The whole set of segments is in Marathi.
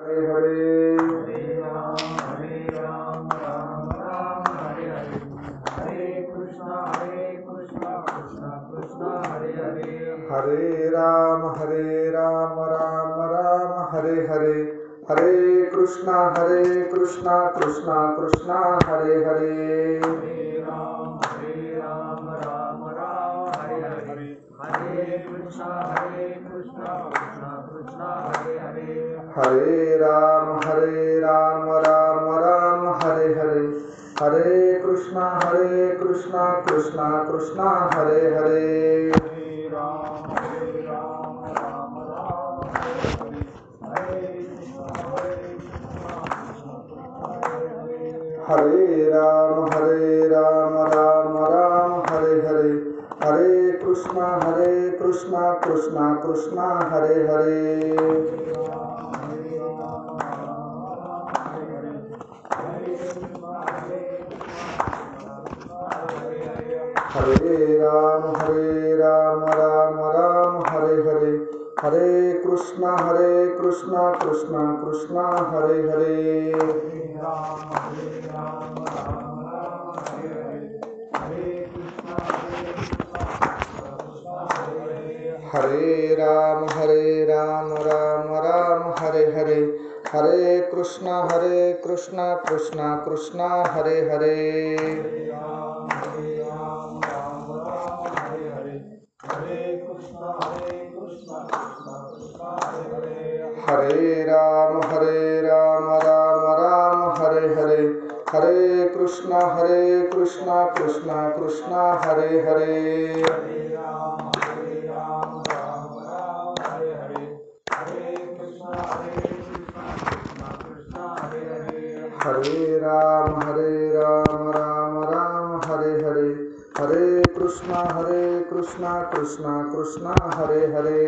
हरे हरे हरे राम राम राम हरे हरे, हरे कृष्णा कृष्णा कृष्णा हरे हरे, हरे राम राम राम हरे हरे, हरे कृष्णा कृष्णा कृष्णा हरे हरे। हरे राम राम राम हरे हरे, हरे कृष्णा कृष्णा कृष्णा हरे हरे, हरे राम राम राम हरे हरे, हरे कृष्णा कृष्णा कृष्णा हरे हरे। हरे राम राम राम हरे हरे, हरे कृष्णा हरे राम राम हरे हरे, हरे कृष्णा कृष्णा हरे हरे। हरे राम राम हरे हरे, हरे कृष्णा कृष्णा हरे हरे। हरे राम राम हरे हरे, हरे कृष्णा कृष्णा हरे हरे। हरे राम राम हरे हरे, हरे कृष्णा कृष्णा हरे हरे। हरे राम राम हरे हरे, हरे कृष्णा कृष्णा हरे हरे।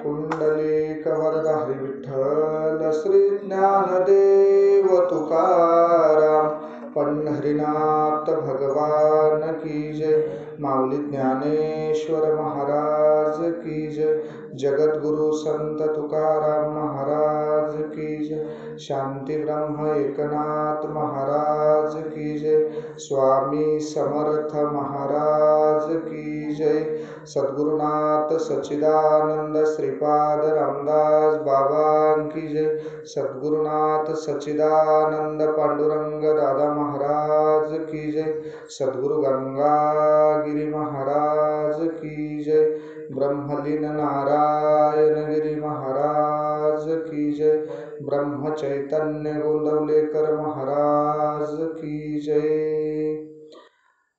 पुंडलिक हरि विठ्ठल श्री ज्ञानदेव तुकाराम, पंढरीनाथ भगवान की जय, माऊली ज्ञानेश्वर महाराज की जय, जगद्गुरु संत तुकाराम महाराज की जय, शांती ब्रह्म एकनाथ महाराज की जय, स्वामी समर्थ महाराज की जय, सद्गुरुनाथ सच्चिदानंद श्रीपाद रामदास बाबा की जय, सद्गुरुनाथ सच्चिदानंद पांडुरंग दादा महाराज की जय, सद्गुरु गंगागिरी महाराज की जय, ब्रह्मलीन नारायण गिरी महाराज की जय, ब्रह्म चैतन्य गोंदवलेकर महाराज की जय।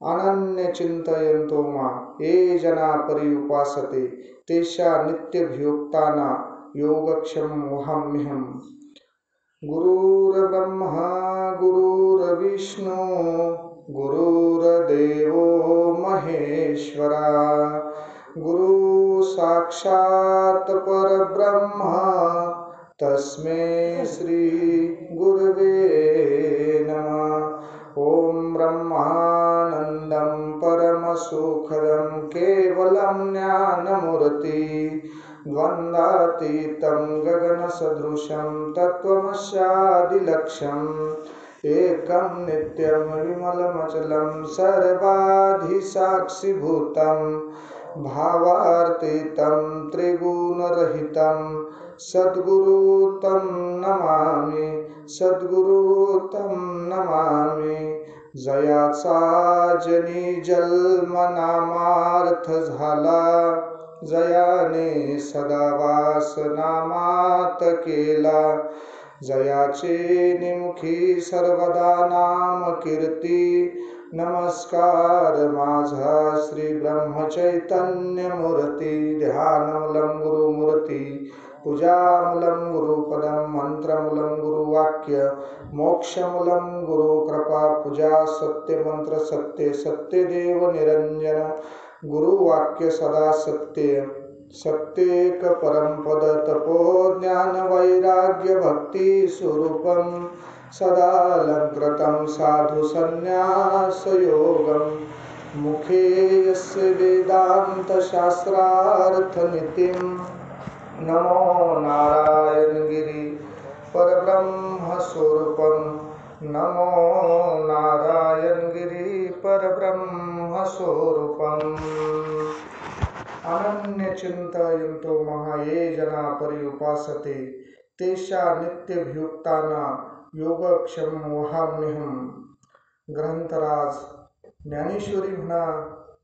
अनन्य चिंतयन्तो मां ये जना पर्युपासते तेषा नित्यभियुक्ताना योगक्षेमं वहाम्यहम्। गुरुर्ब्रह्मा गुरुर्विष्णु गुरुर्देवो महेश्वरा, गुरु साक्षात् परब्रह्म तस्मै श्री गुरवे नमः। ओम ब्रह्मानंदं परमसुखदं केवलं ज्ञानमूर्ति, द्वन्द्वातीतं गगनसदृशं तत्त्वमस्यादिलक्ष्यम्, एकं नित्यं विमलमचलं सर्वाधिसाक्षिभूतं, भावार्थितं त्रिगुणरहितं सद्गुरु तं नमामि, सद्गुरु तं नमामि। जयाचा जनी जन्म नामार्थ झाला, जयाने सदावास नामात केला, जयाचे निमुखी सर्वदा नाम कीर्ती, नमस्कार माझा श्री ब्रह्मचैतन्य मूर्ती। ध्यानमूलं गुरुमूर्ती, पूजामूलं गुरुपदं, मंत्रमूलं गुरुवाक्य, मोक्षमूलं गुरुकृपा पूजा, सत्यमंत्र सत्य सत्यदेव निरंजन, गुरुवाक्य सदा सत्य, सत्येक परमपद तपो ज्ञान वैराग्य भक्ति स्वरूपं, सदालंकृतं साधु संन्यास योगं, मुख्य मुखे यस्य वेदान्तशास्त्रार्थनितिं नमो नारायणगिरि परब्रह्मस्वरूपं नमो नारायणगिरि परब्रह्मस्वरूपम् अनन्यचिन्तयन्तो महाये जना पर्युपासते तेषा नित्यभियुक्ताना योगक्षम वहाम्यहम्. ग्रंथराज ज्ञानेश्वरी म्हणा,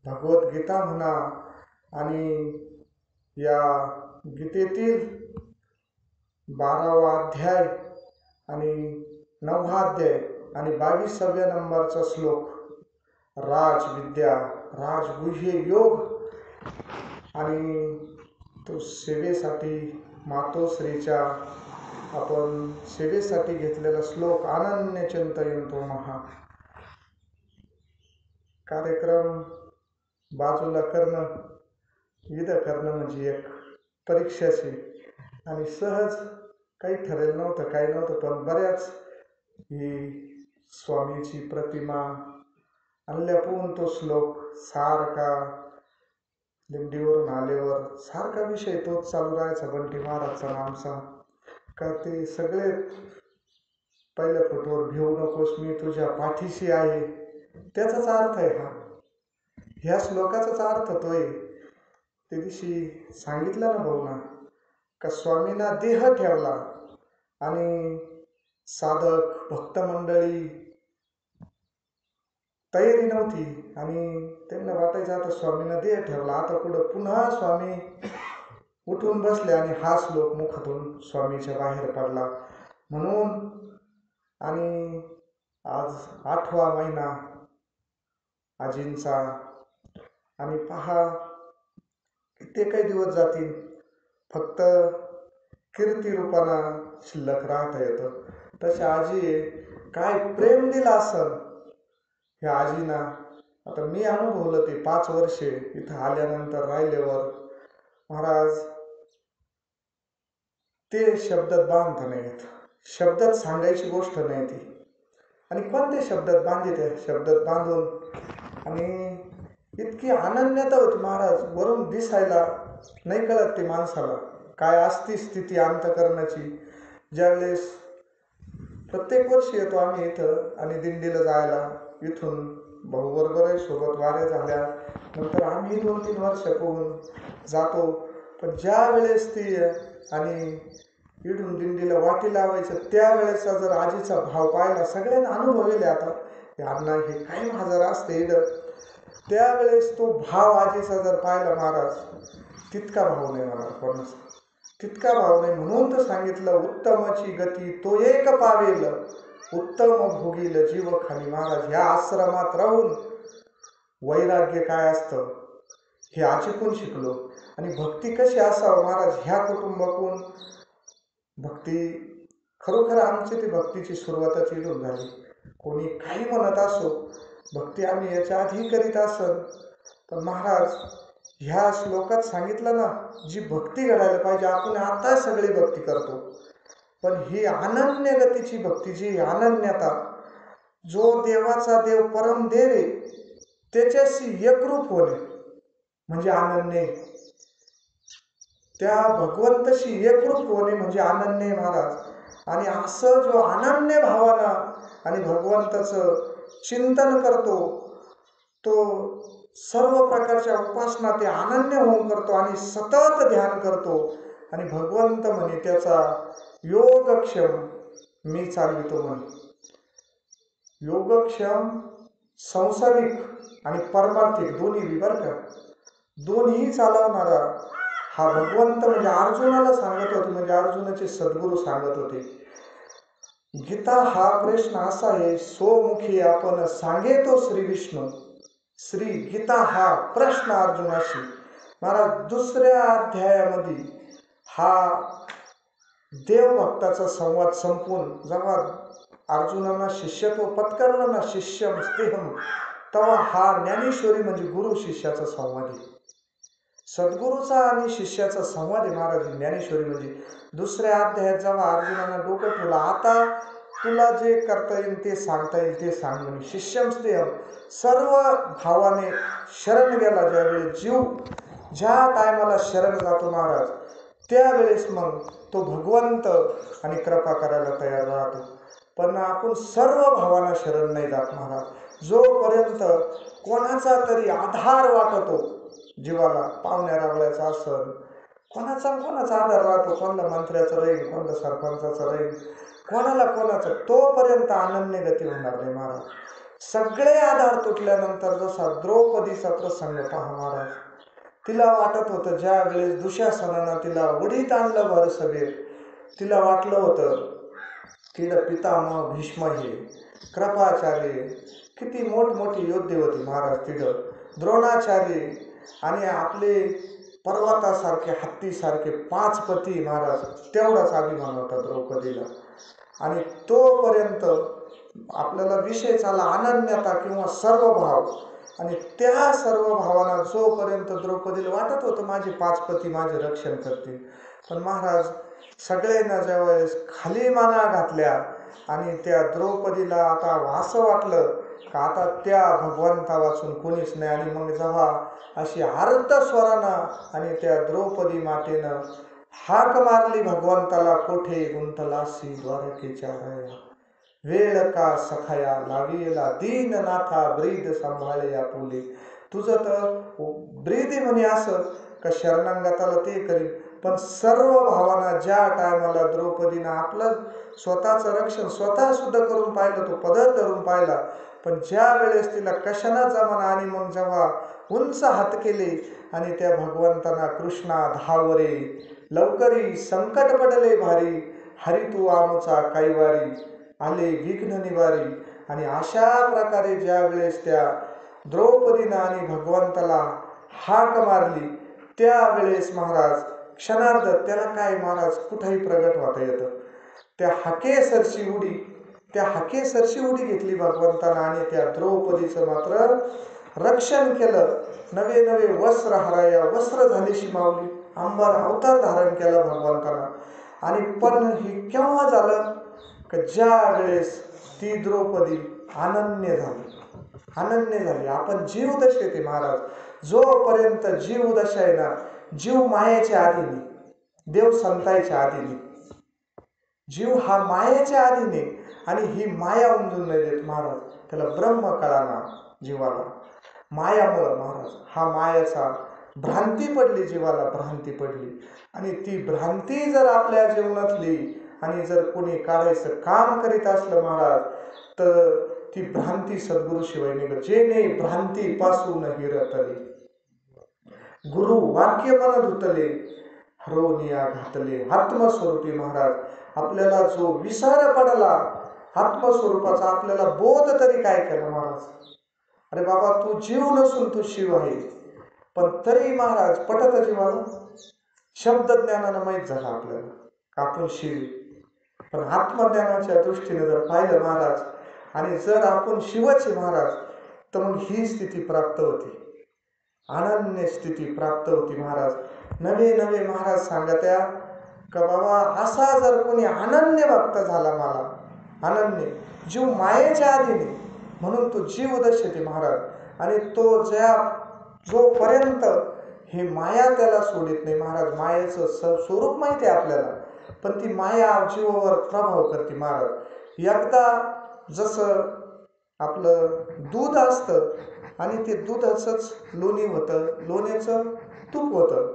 भगवद्गीता म्हणा आणि या गीतेतील 12वा अध्याय आणि 9वा अध्याय आणि 22व्या नंबरचा श्लोक राजविद्या राजगुह्य योग आणि तो सेवेसाठी मातोश्रीच्या आपण सेवेसाठी घेतलेला श्लोक अनन्य चिंतयन्तो महा. कार्यक्रम बाजूला करणं विध करणं म्हणजे एक परीक्षाची आणि सहज काही ठरेल नव्हतं काही नव्हतं, पण बऱ्याच ही स्वामीची प्रतिमा आणल्यापून तो श्लोक सारखा दिंडीवरून आल्यावर सारखा विषय तोच चालू राहायचा. बंटी महाराजचा नामचा का ते सगळे पहिल्या फोटोवर भिवू नकोस मी तुझ्या पाठीशी आहे, त्याचाच अर्थ आहे हा. ह्या श्लोकाचाच अर्थ तो आहे. त्या दिवशी सांगितलं ना भाऊना का स्वामींना देह ठेवला आणि साधक भक्त मंडळी तयारी नव्हती आणि त्यांना वाटायचं आता स्वामींना देह ठेवला, आता पुढं पुन्हा स्वामी उठून बसले आणि हा श्लोक मुखातून स्वामीच्या बाहेर पडला म्हणून. आणि आज 8वा महिना आजींचा आणि पहा किती काही दिवस जातील, फक्त कीर्ती रूपाना शिल्लक राहता येतं. तसे आजी काय प्रेम दिलं असल ह्या आजीना. आता मी अनुभवलं ते 5 वर्षे इथं आल्यानंतर राहिल्यावर. महाराज ते शब्दात बांधता नाही येत, शब्दात सांगायची गोष्ट नाही ती. आणि कोणत्या शब्दात बांधित शब्दात बांधून आणि इतकी अनन्यता होती महाराज. वरून दिसायला नाही कळत ते माणसाला काय असती स्थिती अंतकरणाची. ज्यावेळेस प्रत्येक वर्षी येतो आम्ही इथं आणि दिंडीला जायला, इथून भाऊ बरोबर सोबत वाऱ्या झाल्या नंतर आम्ही 2-3 वर्षापूर्वी जातो. पण ज्या वेळेस ती आणि इडून दिंडीला वाटी लावायचं त्यावेळेचा जर आजीचा भाव पाहिला, सगळ्यांना अनुभवले आता यांना हे काय माझं असते इड, त्यावेळेस तो भाव आजीचा जर पाहिला महाराज, तितका भाव नाही मला कोणाचा, तितका भाव नाही. म्हणून तर सांगितलं उत्तमाची गती तो एक पावेल, उत्तम भोगील जीव खाली. महाराज ह्या आश्रमात राहून वैराग्य काय असतं हे आजीकडून शिकलो. आणि भक्ती कशी असावं महाराज ह्या कुटुंबाकडून. भक्ती खरोखर आमची ती भक्तीची सुरुवातच इथून झाली. कोणी काही म्हणत असो, भक्ती आम्ही याच्या आधी करीत असत, पण महाराज ह्या श्लोकात सांगितलं ना जी भक्ती घडायला पाहिजे, आपण आता सगळी भक्ती करतो, पण ही अनन्य गतीची भक्ती, जी अनन्यता, जो देवाचा देव परम देव आहे त्याच्याशी एकरूप होणे म्हणजे अनन्य, त्या भगवंताशी एकरूप होणे म्हणजे अनन्य महाराज. आणि असं जो अनन्य भावानं आणि भगवंताचं चिंतन करतो तो सर्व प्रकारच्या उपासना ते अनन्य होऊन करतो आणि सतत ध्यान करतो. आणि भगवंत म्हणे त्याचा योगक्षम मी चालवितो म्हणे. योगक्षम सांसारिक आणि पारमार्थिक दोन्ही बरं का, दोन्ही चालवणारा हा भगवंत म्हणजे अर्जुनाला सांगत होते, म्हणजे अर्जुनाचे सद्गुरू सांगत होते. गीता हा प्रश्न असा आहे, सोमुखी आपण सांगे तो श्री विष्णू. श्री गीता हा प्रश्न अर्जुनाशी. महाराज 2ऱ्या अध्यायामध्ये हा देवभक्ताचा संवाद संपून जेव्हा अर्जुनांना शिष्यत्व पत्करलं ना, शिष्यम स्तेहम, तेव्हा हा ज्ञानेश्वरी म्हणजे गुरु शिष्याचा संवाद आहे. सद्गुरूचा आणि शिष्याचा संवाद आहे महाराज ज्ञानेश्वरी म्हणजे. 2ऱ्या अध्यायात जेव्हा अर्जुनांना डोकं ठेवलं, आता तुला जे करता येईल ते सांगता येईल ते सांग म्हणे. शिष्यम स्नेहम, सर्व भावाने शरण गेला ज्यावेळी जीव ज्या टायमाला शरण जातो महाराज, त्यावेळेस मग तो भगवंत आणि कृपा करायला तयार राहतो. पण आपण सर्व भावांना शरण नाही जात महाराज. जोपर्यंत कोणाचा तरी आधार वाटतो जीवाला, पाहुण्या रावळ्याचा असन, कोणाचा आधार राहतो, कोणाला मंत्र्याचं राहील, कोणाला सरपंचाचं राहील, कोणाचा, तोपर्यंत अनन्य गती होणार नाही महाराज. सगळे आधार तुटल्यानंतर जसा द्रौपदीचा प्रसंग पहा महाराज. तिला वाटत होतं ज्या वेळेस दुशासनानं तिला उडीत आणलं भर सभेत, तिला वाटलं होतं तिला पितामह भीष्म हे, कृपाचार्य, किती मोठमोठी योद्धे होती महाराज तिथं, द्रोणाचार्य आणि आपले पर्वतासारखे हत्तीसारखे 5 पती महाराज. तेवढाच अभिमान होता द्रौपदीला. आणि तोपर्यंत आपल्याला विषय चालला अनन्यता किंवा सर्व भाव. आणि त्या सर्व भावांना जोपर्यंत द्रौपदीला वाटत होतं माझे 5 पती माझे रक्षण करतील, पण महाराज सगळ्यांना ज्यावेळेस खाली माना घातल्या आणि त्या द्रौपदीला आता असं वाटलं का आता त्या भगवंता वाचून कोणीच नाही. आणि मग जेव्हा अशी आर्त स्वरानं आणि त्या द्रौपदी मातेनं हाक मारली भगवंताला, कोठे गुंतलासी द्वारकेच्या राया, वेळ का सखाया लाविला दीननाथा ब्रीद सांभाळे आपुले. तुझं तर ब्रीद म्हणे असं का शरणांगताला ते करील, पण सर्व भावांना ज्या टायमाला द्रौपदीनं आपलं स्वतःचं रक्षण स्वतः सुद्धा करून पाहिलं, तो पदर धरून पाहिला, पण ज्या वेळेस तिला कशाना जमाना आणि मग जेव्हा उंच हात केले आणि त्या भगवंतांना कृष्णा धावरे लवकरी संकट पडले भारी, हरी तू आमचा कैवारी आले विघ्न निवारी. आणि अशा प्रकारे ज्या वेळेस त्या द्रौपदीनं आणि भगवंताला हाक मारली, त्यावेळेस महाराज क्षणार्ध त्याला काय महाराज कुठेही प्रगट होता येतं. त्या हाकेसरशी उडी घेतली भगवंतानं आणि त्या द्रौपदीचं मात्र रक्षण केलं. नवे नवे वस्त्र हराया वस्त्र झाली शिमावली, अंबर अवतार धारण केला भगवंतानं. आणि पण ही केव्हा झालं का ज्या वेळेस ती द्रौपदी अनन्य झाली. आपण जीवदशेत आहे महाराज. जोपर्यंत जीवदशा आहे ना, जीव मायेच्या आधीने, देव संतायच्या आधीने, जीव हा मायेच्या आधीने, आणि ही माया उमजून नाही देत महाराज. त्याला ब्रह्म कळाना जीवाला मायामुळं महाराज. हा मायाचा भ्रांती पडली जीवाला, भ्रांती पडली. आणि ती भ्रांती जर आपल्या जीवनातली आणि जर कोणी काढायचं काम करीत असलं महाराज, तर ती भ्रांती सद्गुरूशिवाय निघत. जे नाही भ्रांती पासून हिरतले, गुरु वाक्य मन धुतले, हरोनिया घातले आत्मस्वरूपी महाराज. आपल्याला जो विसर पडला आत्मस्वरूपाचा, आपल्याला बोध तरी काय केला महाराज. अरे बाबा तू जीव नसून तू शिव आहे, पण तरी महाराज पटत जीवाला. शब्द ज्ञानानं माहीत झालं आपल्याला का आपण शिव. पण आत्मज्ञानाच्या दृष्टीने जर पाहिलं महाराज, आणि जर आपण शिवचे महाराज, तर मग ही स्थिती प्राप्त होती, अनन्य स्थिती प्राप्त होती महाराज. नवे नवे महाराज सांगत्या का बाबा असा जर कोणी अनन्य भक्त झाला, मला अनन्य जीव मायेच्या आधीने, म्हणून तो जीवदशेते महाराज. आणि तो जोपर्यंत हे माया त्याला सोडित नाही महाराज. मायेचं स्वरूप माहिती आहे आपल्याला, पण ती माया जीवावर प्रभाव करते महाराज. एकदा जसं आपलं दूध असतं आणि ते दुधाचंच लोणी होतं, लोण्याचं तूप होतं,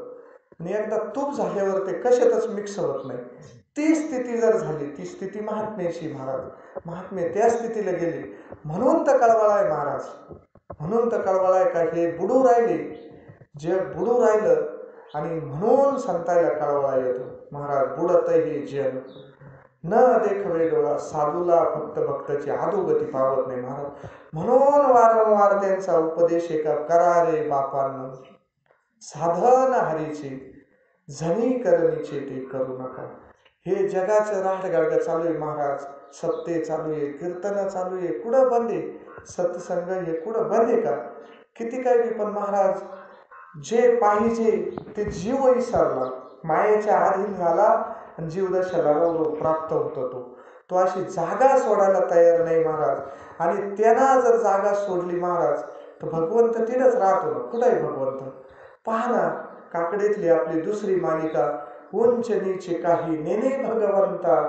आणि एकदा तूप झाल्यावर ते कशातच मिक्स होत नाही. ती स्थिती जर झाली, ती स्थिती महात्म्याची महाराज. महात्मे त्या स्थितीला गेले, म्हणून तर कळवळाय महाराज. म्हणून तर कळवळाय का हे बुडू राहिले, जे बुडू राहिलं, आणि म्हणून संतायला कळवळा येतो महाराज. बुडत हे जन न देखवे डोळा, साधूला फक्त भक्ताची आदोगती पावत नाही महाराज. म्हणून वारंवार त्यांचा उपदेश एका करा रे बापांना, साधन हरीचे जनी करणीचे ते करू नका. हे जगाचं राहडगाडगा चालू आहे महाराज. सप्ते चालू आहे, कीर्तन चालू आहे, कुठं बंद आहे? सत्संग हे कुठं बंद आहे का? किती काय बी, पण महाराज जे पाहिजे ते जीव विसरला, मायेच्या अधीन झाला, आणि जीवदशाला प्राप्त होतो तो. तो अशी जागा सोडायला तयार नाही महाराज. आणि त्यांना जर जागा सोडली महाराज तर भगवंत तिथंच राहतो ना. कुठं आहे भगवंत? पहा ना, काकडीतली आपली दुसरी मालिका, उंच नीचे काही नेने भगवंता,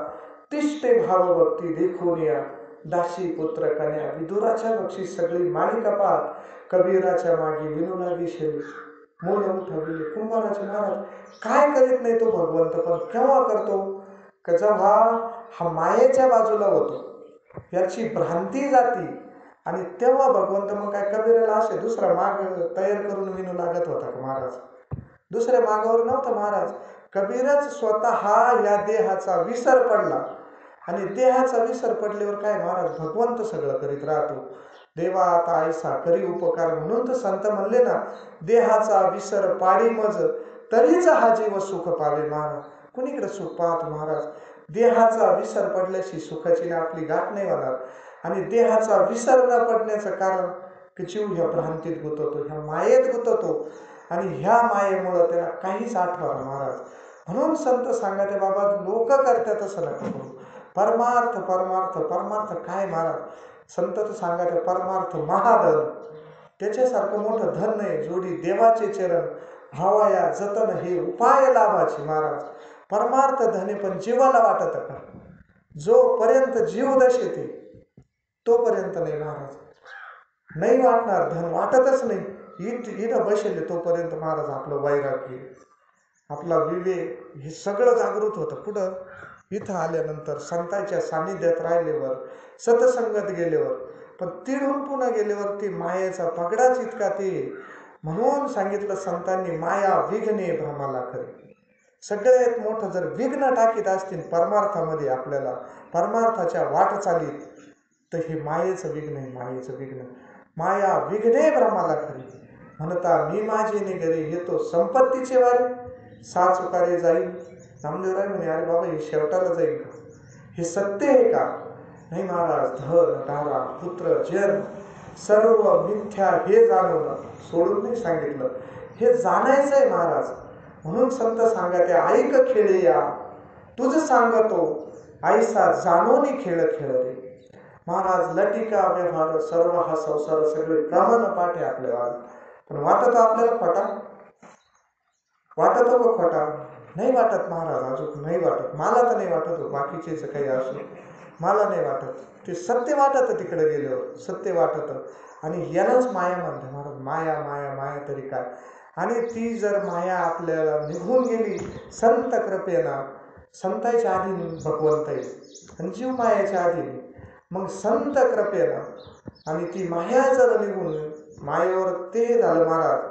तिष्ठे भाव भक्ती देखून या, दासी पुत्र कन्या. विदुराच्या बक्षी सगळी मालिका पाहत कबीराच्या मागे विनू लागी शेली, मूल उठविले कुंभाराचे. महाराज काय करीत नाही तो भगवंत, पण केव्हा करतो? का जेव्हा हा मायेच्या बाजूला होतो, याची भ्रांती जाती, आणि तेव्हा भगवंत. मग काय कबीराला असे दुसरा माग तयार करून विनू लागत होता का महाराज? दुसऱ्या मागावर नव्हता महाराज. कबीरच स्वतः या देहाचा विसर पडला, आणि देहाचा विसर पडल्यावर काय महाराज? भगवंत सगळं करीत राहतो. देवा आता ऐसा करी उपकार, म्हणून तर संत म्हणले ना, देहाचा विसर पाडी मज, तरीच हा जीव सुख पावे. महाराज कुणीकडे सुख पाहतो महाराज? देहाचा विसर पडल्याशी सुखाची ना आपली गाठ नाही होणार. आणि देहाचा विसर न पडण्याचं कारण की जीव ह्या भ्रांतीत गुंतवतो, ह्या मायेत गुंतवतो, आणि ह्या मायेमुळं त्याला काहीच आठवणार महाराज. म्हणून संत सांगते बाबा, लोक करतात तसं नका करू. परमार्थ परमार्थ परमार्थ काय महाराज? संत तर सांगते परमार्थ महाधन, त्याच्यासारखं मोठं धन नाही. जोडी देवाचे चरण भावाया जतन, हे उपाय लाभाचे महाराज. परमार्थ धने पण जीवाला वाटत का? जोपर्यंत जीव दशेते तोपर्यंत नाही महाराज. नाही वाटणार, धन वाटतच नाही. इथं बसले तोपर्यंत महाराज आपलं वैराग्य, आपला विवेक हे सगळं जागृत होतं. कुठं? इथं आल्यानंतर, संतांच्या सान्निध्यात राहिल्यावर, सतसंगत गेल्यावर. पण तिढून पुन्हा गेल्यावर ती मायेचा पगडाच इतका ते. म्हणून सांगितलं संतांनी, माया विघ्ने भ्रमाला खरी. सगळ्यात मोठं जर विघ्न टाकीत असतील परमार्थामध्ये, आपल्याला परमार्थाच्या वाटचालीत, तर हे मायेचं विघ्न आहे. मायेचं विघ्न, माया विघ्ने भ्रमाला खरी. म्हणता मी माझे निगरे येतो संपत्तीचे वारे, साच उकारे जाईल. नामदेवराय म्हणे, अरे बाबा हे शेवटाला जाईल का? हे सत्य आहे का? नाही महाराज, धन दारा पुत्र जन्म सर्व मिथ्या हे जाणवलं, सोडून नाही सांगितलं. हे जाणायचं आहे महाराज. म्हणून संत सांगते, ऐक खेळे या तुझ सांगतो, ऐसा जाणोनी खेळ खेळ रे. महाराज लटिका व्यवहार सर्व हा संसार सगळे प्रमाण पाठ आहे आपल्याला. पण वाटतो आपल्याला खोटा? वाटतो का खोटा? नाही वाटत महाराज, अजून नाही वाटत. मला तर नाही वाटत, बाकीचेच काही असो, मला नाही वाटत. ते सत्य वाटत, तिकडे गेल्यावर सत्य वाटत. आणि यालाच माया म्हणते महाराज. माया माया माया तरी काय? आणि ती जर माया आपल्याला निघून गेली संत कृपेनं, संतांच्या आधी भगवंत आहे आणि जीव मायाच्या आधी, मग संत कृपेनं, आणि ती माया जर निघून मायेवर ते झालं महाराज,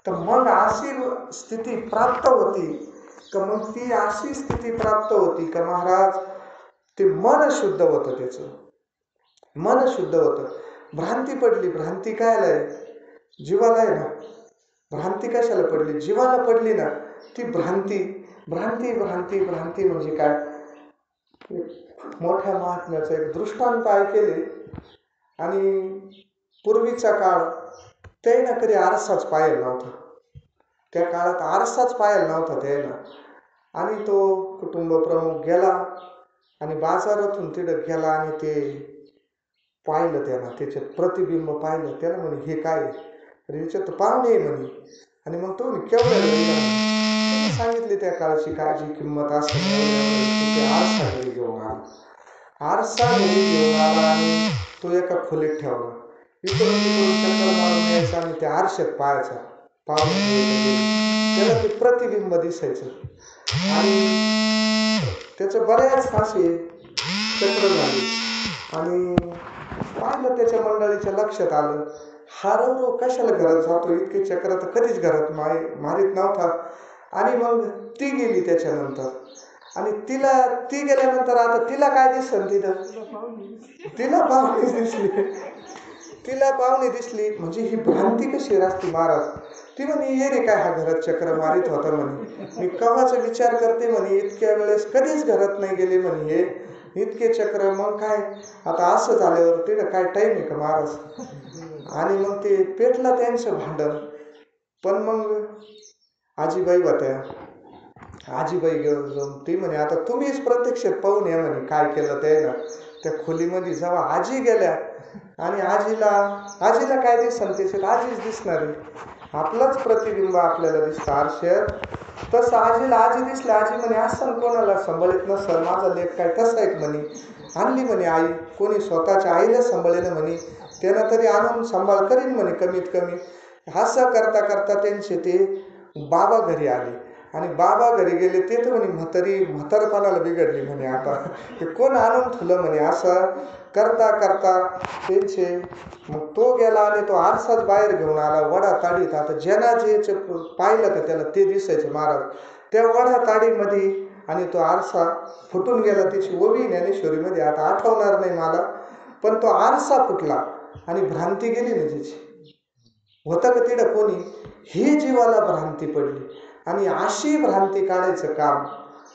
तर मग अशी स्थिती प्राप्त होती का? मग ती अशी स्थिती प्राप्त होती का महाराज? ते मन शुद्ध होतं, त्याचं मन शुद्ध होतं. भ्रांती पडली. भ्रांती काय आहे? जीवाला आहे ना. भ्रांती कशाला पडली? जीवाला पडली ना ती भ्रांती. भ्रांती भ्रांती भ्रांती म्हणजे काय? मोठ्या महात्म्याचं एक दृष्टांत ऐकले. आणि पूर्वीचा काळ त्यानं कधी आरसाच पाहिला नव्हता. त्या काळात आरसाच पाहिला नव्हता त्यानं. आणि तो कुटुंब प्रमुख गेला आणि बाजारातून तिथं गेला आणि ते पाहिलं त्यानं, त्याच्यात प्रतिबिंब पाहिलं. त्यानं म्हणे हे काय? तर याच्यात पाहुणे म्हणे. आणि मग तो केवढं सांगितले त्या काळाची काळजी किंमत असं आरसा घरी घेऊन आला. आरसा घरी घेऊन आला आणि तो एका खोलीत ठेवला. इकडून चक्कर मारून यायचा आणि त्या आरशात पाहायचा. त्याला ते प्रतिबिंब दिसायचं. आणि त्याचं बऱ्याच असे चक्र झाले. आणि पाहिलं त्याच्या मंडळीच्या लक्षात आलं, हारवरो कशाला घरात जातो? इतके चक्र तर कधीच घरात मारीत नव्हता. आणि मग ती गेली त्याच्यानंतर. आणि ती गेल्यानंतर आता तिला काय दिसलं? तिला पाहुणे दिसली. तिला पाहुणे दिसली म्हणजे ही भ्रांती कशी राहते महाराज? ती म्हणे ये रे काय हा घरात चक्र मारित होता म्हणे. मी केव्हाचा विचार करते म्हणे, इतक्या वेळेस कधीच घरात नाही गेले म्हणे हे इतके चक्र. मग काय आता असं झाल्यावर तिला काय टाईम आहे का महाराज? आणि मग ते पेटलं त्यांचं भांडण. पण मग आजीबाई होत्या, आजीबाई घेऊन जाऊन ती म्हणे आता तुम्हीच प्रत्यक्षात पाहून या म्हणे काय केलं ते ना. त्या खोलीमध्ये जेव्हा आजी गेल्या आणि आजीला काय दिसन त्याच्यात आजीच दिसणार आहे. आपलंच प्रतिबिंब आपल्याला दिसतं आरशात. तसं आजीला आजी दिसली. आजी म्हणे असं कोणाला सांभाळत नसल माझा लेक काय तसा एक म्हणे. आणली म्हणे आई. कोणी स्वतःच्या आईला सांभाळेल म्हणे त्यानं तरी आणून सांभाळ करीन म्हणे कमीत कमी. असं करता करता त्यांचे ते बाबा घरी आले आणि बाबा घरी गेले. ते तर म्हणे म्हातारपणाला बिघडली म्हणे आता हे कोण आणून ठेवलं म्हणे. असं करता करता त्यांचे मग तो गेला आणि तो आरसाच बाहेर घेऊन आला वडा ताडीत. आता ज्यांना जे पाहिलं का त्याला ते दिसायचं महाराज त्या वडा ताडीमध्ये. आणि तो आरसा फुटून गेला. त्याची ओवी ज्ञानेश्वरीमध्ये आता आठवणार नाही मला, पण तो आरसा फुटला आणि भ्रांती गेली ना त्याची. होतं का तिथं कोणी. ही जीवाला भ्रांती पडली आणि अशी भ्रांती काढायचं काम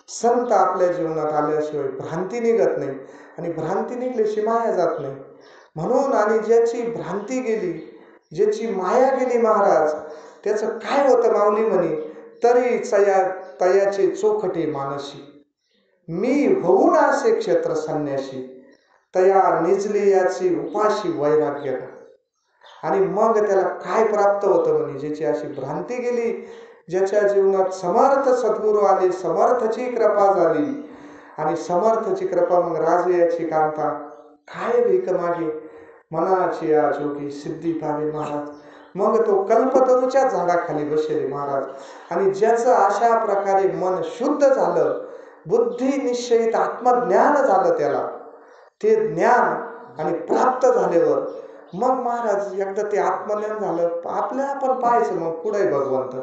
संत आपल्या जीवनात आल्याशिवाय भ्रांती निघत नाही आणि भ्रांती निघल्याशी माया जात नाही. म्हणून आणि ज्याची भ्रांती गेली ज्याची माया गेली महाराज त्याचं काय होतं माऊली म्हणे तरी तयाचे चोखटे मानसी मी होऊन असे क्षेत्र संन्यासी तया निजले याची उपाशी वैराग्य. आणि मग त्याला काय प्राप्त होतं म्हणे ज्याची अशी भ्रांती गेली ज्याच्या जीवनात समर्थ सद्गुरू आले समर्थची कृपा झाली आणि समर्थची कृपा मग राजयाची कांता काय भीक मागे मनाची या जोगी सिद्धी पावे महाराज. मग तो कल्पतरूच्या झाडाखाली बसले महाराज. आणि ज्याचं अशा प्रकारे मन शुद्ध झालं बुद्धी निश्चयित आत्मज्ञान झालं त्याला ते ज्ञान आणि प्राप्त झाल्यावर मग महाराज एकदा ते आत्मज्ञान झालं आपल्याला पण पाहायचं मग पुढे भगवंत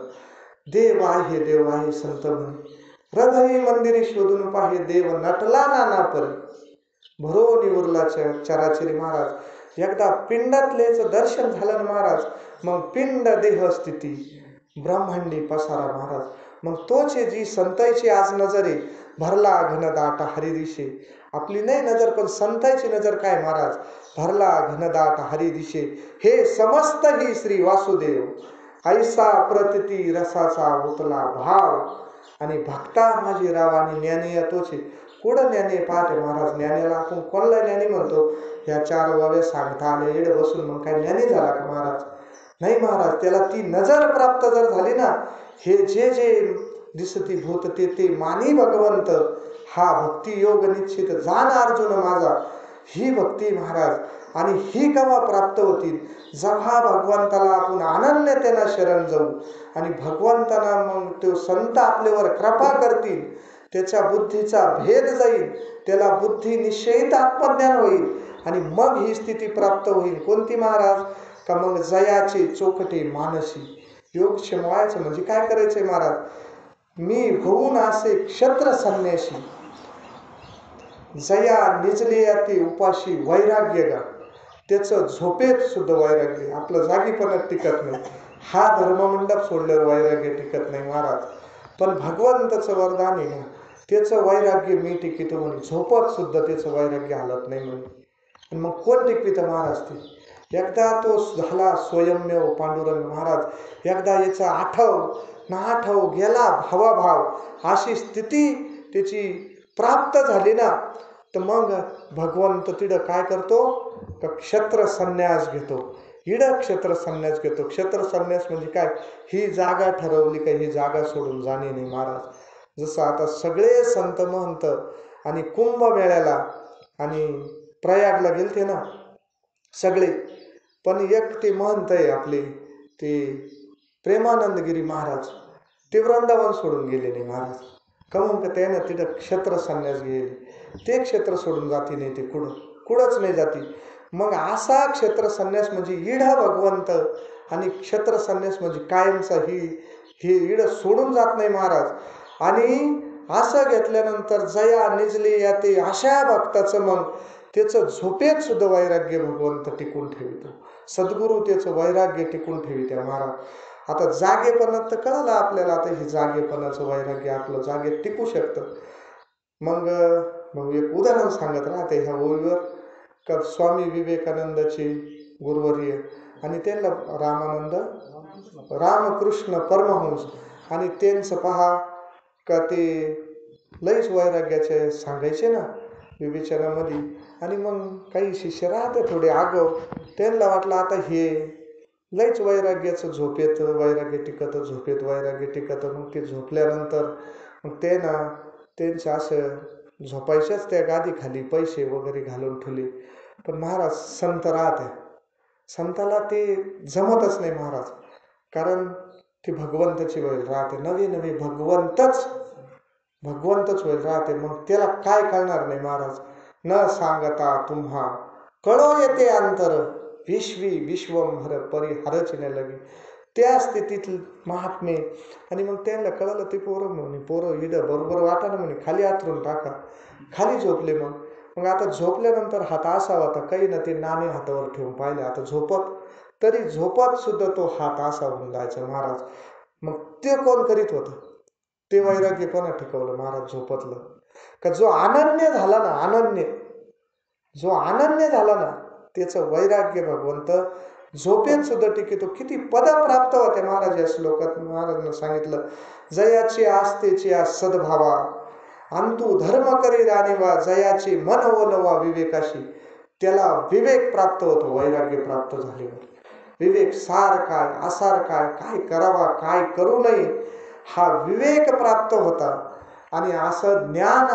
देव आहे संत म्हणे हृदय मंदिरी शोधून पाहे देव नटला नाना परी भरोनी उरला चराचरी महाराज. एकदा पिंडातलेच दर्शन झालं ना महाराज मग पिंड देह स्थिती ब्रह्मांडी पसारा महाराज. मग तोचे जी संतांची आज नजर आहे भरला घनदाट हरिदिशे आपली नाही नजर पण संतांची नजर काय महाराज भरला घनदाट हरिदिशे हे समस्त ही श्री वासुदेव ऐसा प्रतिती रसाचा उतला भाव. आणि भक्ता माझी राव आणि ज्ञानी तोचे कुठं ज्ञानी पाहते महाराज. ज्ञानीला आपण कोणला ज्ञानी म्हणतो ह्या 4 वावे सांगता आले एड बसून मग काय ज्ञानी झाला का महाराज. नाही महाराज त्याला ती नजर प्राप्त जर झाली ना हे जे दिसती भूत ते मानी भगवंत हा भक्ती योग निश्चित जाण अर्जुन माझा ही भक्ती महाराज. आणि ही केव्हा प्राप्त होतील जेव्हा भगवंताला आपण अनन्यतेनं शरण जाऊ आणि भगवंताना मग तो संत आपल्यावर कृपा करतील त्याच्या बुद्धीचा भेद जाईल त्याला बुद्धी निश्चयित आत्मज्ञान होईल आणि मग ही स्थिती प्राप्त होईल. कोणती महाराज का मग जयाचे चोखटे मानसी. योग क्षमवायचं म्हणजे काय करायचंय महाराज मी होऊन असे क्षत्र संन्यासी जया निजले याते उपाशी वैराग्य गा. त्याचं झोपेत सुद्धा वैराग्य आपलं जागीपणात टिकत नाही. हा धर्ममंडप सोडल्यावर वैराग्य टिकत नाही महाराज. पण भगवंताचं वरदान आहे ना त्याचं वैराग्य मी टिकितो म्हणे झोपत सुद्धा त्याचं वैराग्य हालत नाही म्हणे. आणि मग कोण टिकवितं महाराज ते एकदा तो झाला स्वयंमेव पांडुरंग महाराज. एकदा याचा आठव गेला भावाभाव अशी स्थिती त्याची प्राप्त झाली ना तर मग भगवंत तिडं काय करतो का क्षत्र संन्यास घेतो. क्षत्र संन्यास घेतो. क्षत्र संन्यास म्हणजे काय ही जागा ठरवली का ही जागा सोडून जाणे नाही महाराज. जसं आता सगळे संत महंत आणि कुंभमेळ्याला आणि प्रयागला गेलते ना सगळे पण एक ते महंत आहे आपले ते प्रेमानंदगिरी महाराज ते वृंदावन सोडून गेले नाही महाराज. कमून का त्यानं तिथं क्षत्र संन्यास गेले ते क्षेत्र सोडून जाती नाही ते कुठंच नाही जाती. मग असा क्षेत्र संन्यास म्हणजे इडा भगवंत आणि क्षेत्र संन्यास म्हणजे कायमचा ही इड सोडून जात नाही महाराज. आणि असं घेतल्यानंतर जया निजली याते अशा भक्ताचं मग त्याचं झोपेत सुद्धा वैराग्य भगवंत टिकून ठेवितो. सद्गुरू त्याचं वैराग्य टिकून ठेवित्या महाराज. आता जागेपणात तर कळलं आपल्याला आता हे जागेपणाचं वैराग्य आपलं जागेत टिकू शकतं. मग एक उदाहरण सांगत राहते ह्या ओळीवर का स्वामी विवेकानंदाचे गुरुवर्य आणि त्यांना रामकृष्ण परमहंस आणि त्यांचं पहा का ते लईच वैराग्याचे सांगायचे ना विवेचनामध्ये. आणि मग काही शिष्य राहते थोडे आगाऊ, त्यांना वाटलं आता हे लईच वैराग्याचं झोपेत वैराग्य टिकत, झोपेत वैराग्य टिकत. मग ते झोपल्यानंतर मग ते ना त्यांचं असं झोपायच्याच त्या गादीखाली पैसे वगैरे घालून ठेवले. पण महाराज संत राहते, संताला ते जमतच नाही महाराज, कारण ती भगवंताची वेळ राहते, नवी नवी भगवंतच वेळ राहते. मग त्याला काय कळणार नाही महाराज. न सांगता तुम्हा कळो येते अंतर, विश्वी विश्वंभर परिहारच न लगे. त्या स्थितीत महात्मे. आणि मग त्यांना कळलं ते पोरं म्हणे, पोरं इडं बरोबर वाटाणं म्हणे, खाली आतरून टाका. खाली झोपले. मग आता झोपल्यानंतर हात असा होता, काही ना ते नाणे हातावर ठेवून पाहिले. आता झोपत, तरी झोपत सुद्धा तो हात असा होऊन जायचा महाराज. मग ते कोण करीत होतं, ते वैराग्य कोणा टिकवलं महाराज झोपतलं. का जो अनन्य झाला ना, जो अनन्य झाला ना, त्याचं वैराग्य भगवंत झोपेत सुद्धा टिकतो. किती पद प्राप्त होते महाराज या श्लोकात. महाराजांना सांगितलं, जयाची आस्तेची आ सद्भावा, अंतू धर्म करी राणीवा, जयाची मन ओलवा विवेकाशी. त्याला विवेक प्राप्त होतो वैराग्य प्राप्त झाल्यावर. विवेक सार काय, आसार काय, काय करावा, काय करू नये, हा विवेक प्राप्त होता. आणि असं ज्ञान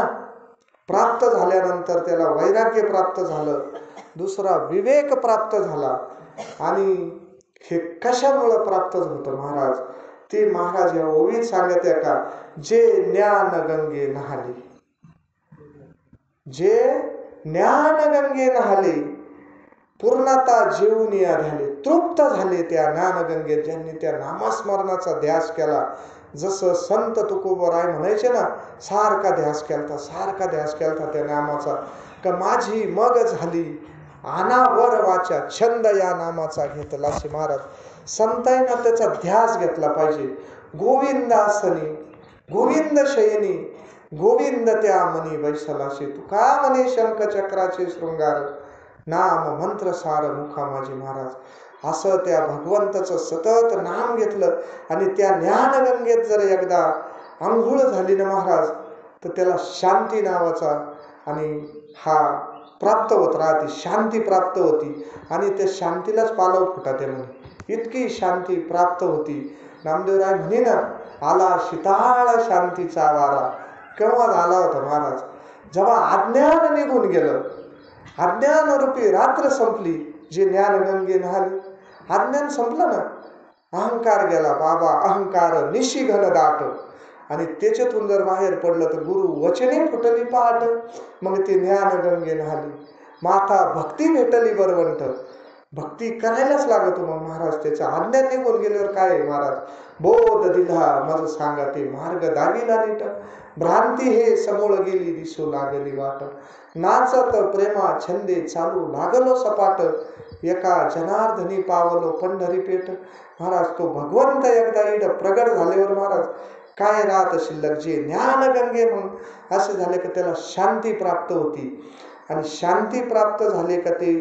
प्राप्त झाल्यानंतर त्याला वैराग्य प्राप्त झालं, दुसरा विवेक प्राप्त झाला. आणि हे कशामुळं प्राप्त होतं महाराज, ते महाराज या ओवीत सांगत आहे का, जे ज्ञान गंगे नहाले, जे ज्ञान गंगे नहाले, पूर्णता जीवन आढळले, तृप्त झाले त्या ज्ञानगंगेत, ज्यांनी त्या नामस्मरणाचा ध्यास केला. जसं संत तुकोबराय म्हणायचे ना, सारखा ध्यास केलता त्या नामाचा, का माझी मग झाली अनावर वाचा, छंद या नामाचा घेतला. असे महाराज संतांना त्याचा ध्यास घेतला पाहिजे. गोविंदासनी गोविंद शयनी, गोविंद त्या मनी बैसलाशी, तुका म्हणे शंखचक्राचे शृंगार, नाम मंत्र सार मुखा माझी. महाराज असं त्या भगवंताचं सतत नाम घेतलं. आणि त्या ज्ञानगंगेत जर एकदा आंघोळ झाली ना महाराज, तर त्याला शांती नावाचा आणि हा प्राप्त होत राहते, शांती प्राप्त होती. आणि त्या शांतीलाच पालव फुटाते म्हणे, इतकी शांती प्राप्त होती. नामदेवराय म्हणे ना, आला शीताळ शांतीचा वारा. केव्हा झाला होता महाराज, जेव्हा अज्ञान निघून गेलं, अज्ञानरूपी रात्र संपली. जे ज्ञानगंगे नहाली, अज्ञान संपलं ना, अहंकार गेला बाबा, अहंकार निशिघन दाट. आणि त्याच्यातून जर बाहेर पडलं तर गुरु वचने फुटली पाट. मग ते ज्ञानगंगे नहाली, माता भक्ती भेटली बरवंट. भक्ती करायलाच लागतो मग महाराज. त्याच्या अज्ञान निघून गेल्यावर काय आहे महाराज, बोध दिला मज सांगा ते मार्ग दागिला नीट, भ्रांती हे समोळ गेली दिसू लागली वाट, नाचत प्रेमा छंदे चालू लागलो सपाट, एका जनार्दनी पावलो पंढरी पेठ. महाराज तो भगवंत एकदा इड प्रगट झाल्यावर महाराज काय राहत शिल्लक, जे ज्ञानगंगे मग असे झाले का त्याला शांती प्राप्त होती. आणि शांती प्राप्त झाले का ते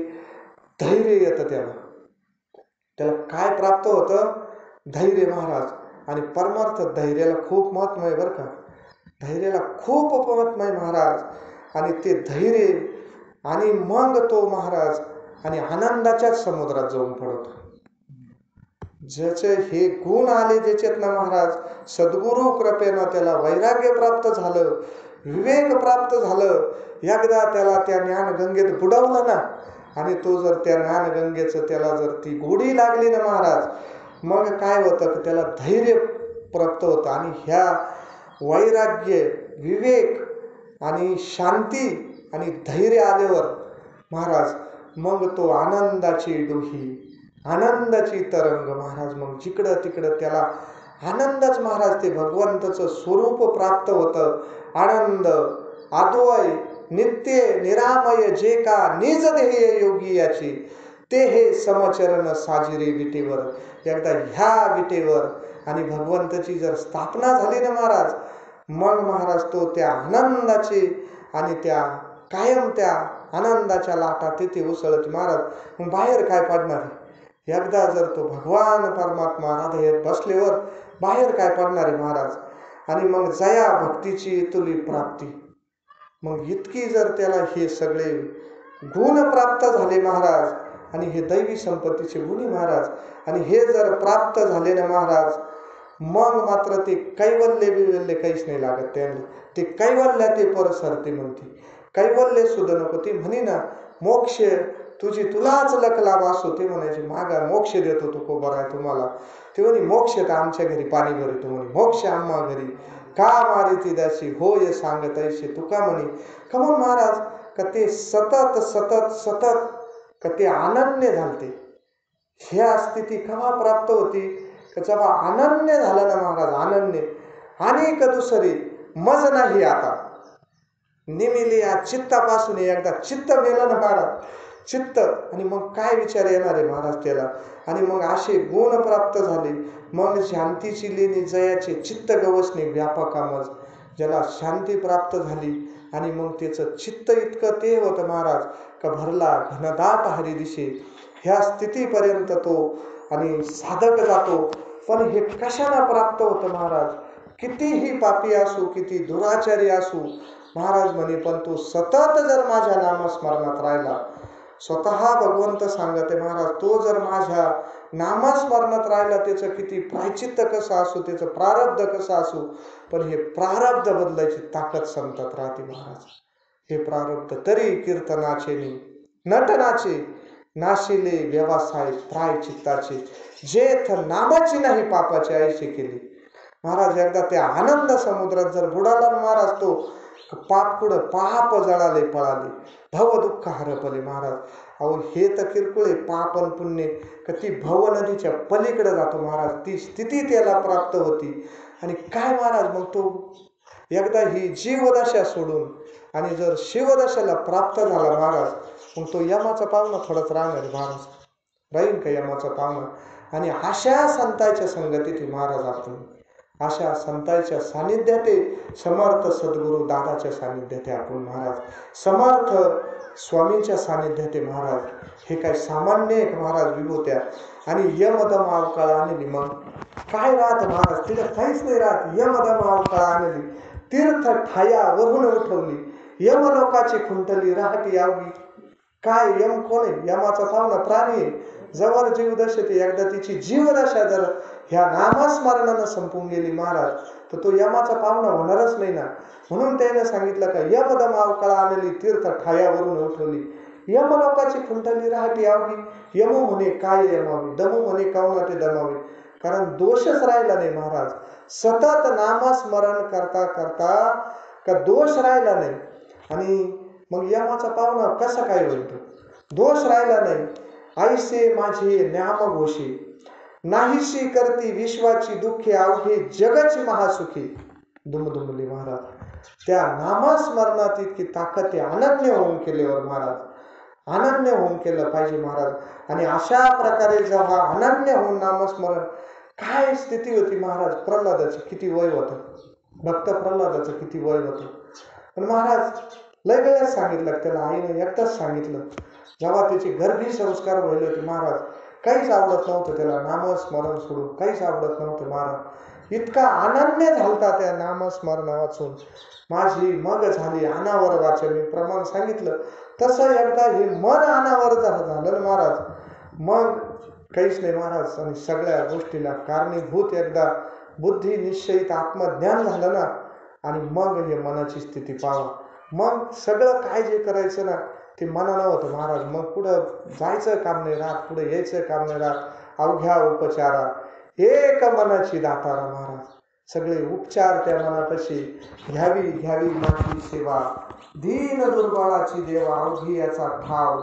धैर्य येतं त्याला काय प्राप्त होतं, धैर्य महाराज. आणि परमार्थ धैर्याला खूप महत्व आहे बरं का, धैर्याला खूप महत्व आहे महाराज. आणि ते धैर्य, आणि मग तो महाराज आणि आनंदाच्याच समुद्रात जाऊन पडतो. ज्याचे हे गुण आले ज्याच्यात ना महाराज, सद्गुरु कृपेनं त्याला वैराग्य प्राप्त झालं, विवेक प्राप्त झालं. एकदा त्याला त्या ज्ञानगंगेत बुडवलं ना, आणि तो जर त्या ज्ञानगंगेचं त्याला जर ती गोडी लागली ना महाराज, मग काय होतं की त्याला धैर्य प्राप्त होतं. आणि ह्या वैराग्य, विवेक आणि शांती आणि धैर्य आल्यावर महाराज मग तो आनंदाची डोही, आनंदाची तरंग महाराज. मग जिकडं तिकडं त्याला आनंदच महाराज. ते भगवंताचं स्वरूप प्राप्त होतं. आनंद आद्वय नित्य निरामय, जे का निज ध्येय योगी याची, ते हे समचरण साजिरे विटेवर. एकदा ह्या विटेवर आणि भगवंताची जर स्थापना झाली ना महाराज, मग महाराज तो त्या आनंदाचे आणि त्या कायम त्या आनंदाच्या लाटा तिथे उसळत महाराज. मग बाहेर काय पडणार, एकदा जर तो भगवान परमात्मा हृदयात बसल्यावर बाहेर काय पडणार आहे महाराज. आणि मग जया भक्तीची तुली प्राप्ती. मग इतकी जर त्याला हे सगळे गुण प्राप्त झाले महाराज, आणि हे दैवी संपत्तीचे गुणी महाराज, आणि हे जर प्राप्त झाले ना महाराज, मग मात्र ते कैवल्य बिवल्य काहीच नाही लागत त्यांना. ते कैवल्य ते परसरते म्हणते. कैवल्य सुद्धा नको. ती म्हणे ना मोक्ष तुलाच लक लाभ असो. ते म्हणायचे मागा मोक्ष देतो तो कोबर आहे तुम्हाला. ते म्हणे मोक्ष तर आमच्या घरी पाणी भरतो म्हणे. मोक्ष आम्हा घरी का मारी ती दाशी होय सांगत ऐसे तुका म्हणे. कमन महाराज का ते सतत सतत सतत का ते अनन्य झालते. ह्या स्थिती केव्हा प्राप्त होती का जेव्हा अनन्य झालं ना महाराज. अनन्य आणि का दुसरी मज नाही आता निमिली या चित्तापासून. एकदा चित्त मेलं ना महाराज, चित्त, आणि मग काय विचार येणार आहे महाराज त्याला. आणि मग असे गुण प्राप्त झाले. मग शांतीची लेणी जयाचे चित्त गवसणे व्यापकामज. ज्याला शांती प्राप्त झाली आणि मग त्याचं चित्त इतकं ते होतं महाराज का भरला घनदाट हरिदिशे. ह्या स्थितीपर्यंत तो आणि साधक जातो. पण हे कशाला प्राप्त होतं महाराज. कितीही पापी असू, किती दुराचारी असू महाराज म्हणे, पण तो सतत जर माझ्या नामस्मरणात राहिला. स्वतः भगवंत सांगते महाराज, तो जर माझ्या नामस्मरणात राहिला, त्याचं किती प्रायचित्त कसं असू, त्याचं प्रारब्ध कसं असू, पण हे प्रारब्ध बदलायची ताकद संतात राहते महाराज. हे प्रारब्ध तरी कीर्तनाचे नटनाचे नाशिले व्यवसाय प्रायचित्ताचे जेथ नामाची नाही पापाची आयशी केली. महाराज एकदा त्या आनंद समुद्रात जर बुडाला महाराज, तो पाप पुढं पाप जळाले पळाले भव दुःख हरपले महाराज. अहो हे तर किरकोळे पाप आणि पुण्य ती भव नदीच्या पलीकडे जातो महाराज. ती स्थिती त्याला प्राप्त होती. आणि काय महाराज मग तो एकदा ही जीवदशा सोडून आणि जर शिवदशाला प्राप्त झाला महाराज, मग तो यमाचा पाहुणा थोडाच राहणार महाराज. राहील का यमाचा पाहुणा. आणि अशा संतांच्या संगतीत महाराज आपण अशा संतांच्या सानिध्यात समर्थ सद्गुरू दादाच्या सानिध्यात आपण महाराज, समर्थ स्वामींच्या सानिध्यात महाराज. हे काय सामान्य एक महाराज विभूत्या. आणि यमदम अवकाळ आणली. मग काय राहत महाराज, तिला काहीच नाही राहत. यमदम अवकाळ आणली, तीर्थ ठाया वरून उठवली, यमलोकाची खुंटली राहती यावी. काय यम कोण आहे. यमाचा पाहुणा प्राणी आहे. जवळ जीवदशेते एकदा तिची जीवदशा जर ह्या नामस्मरणानं संपून गेली महाराज, तर तो यमाचा पाहुणा होणारच नाही ना. म्हणून त्याने सांगितलं का यमदम अवकाळ आणली, तीर्थ ठायावरून उठवली, यमलोकाची खुंटली राहती यावी. यमो म्हणे काय यमावी, दमो म्हणे कावना ते दमावे. कारण दोषच राहिला नाही महाराज. सतत नामस्मरण करता करता का दोष राहिला नाही. आणि मग यमाचा पाहुणा कसा काय होईल. तो दोष राहिला नाही. ऐसे माझे न्याम घोषे नाहीशी करती विश्वाची दुःखे अवघे जगची महासुखी. दुमदुमली महाराज. त्या नामस्मरणात इतकी ताकद आहे. अनन्य होऊन केल्यावर महाराज, अनन्य होऊन केलं पाहिजे महाराज. आणि अशा प्रकारे जेव्हा अनन्य होऊन नामस्मरण, काय स्थिती होती महाराज. प्रल्हादाचं किती वय होतं. भक्त प्रल्हादाचं किती वय होतं. पण महाराज लय वेळेस सांगितलं त्याला. आईने एकदाच सांगितलं जेव्हा त्याचे गर्भी संस्कार व्हायले होते महाराज. काहीच आवडत नव्हतं त्याला. नामस्मरण सोडून काहीच आवडत नव्हतं महाराज. इतका अनन्य झालता त्या नामस्मरण वाचून. माझी मग झाली अनावर वाचन. मी प्रमाण सांगितलं तसं एकदा हे मन अनावर झालं ना महाराज, मग काहीच नाही महाराज. आणि सगळ्या गोष्टीला कारणीभूत एकदा बुद्धी निश्चयित आत्मज्ञान झालं ना, आणि मग हे मनाची स्थिती पाहा. मग सगळं काय जे करायचं ना ते मनानं होतं महाराज. मग पुढं जायचं काम नाही राहत, पुढे यायचं काम नाही राहत. अवघ्या उपचारा एक मनाची दातारा महाराज. सगळे उपचार त्या मनापाशी घ्यावी घ्यावी माझी सेवा. दीन दुर्बळाची देवा अवघी याचा ठाव.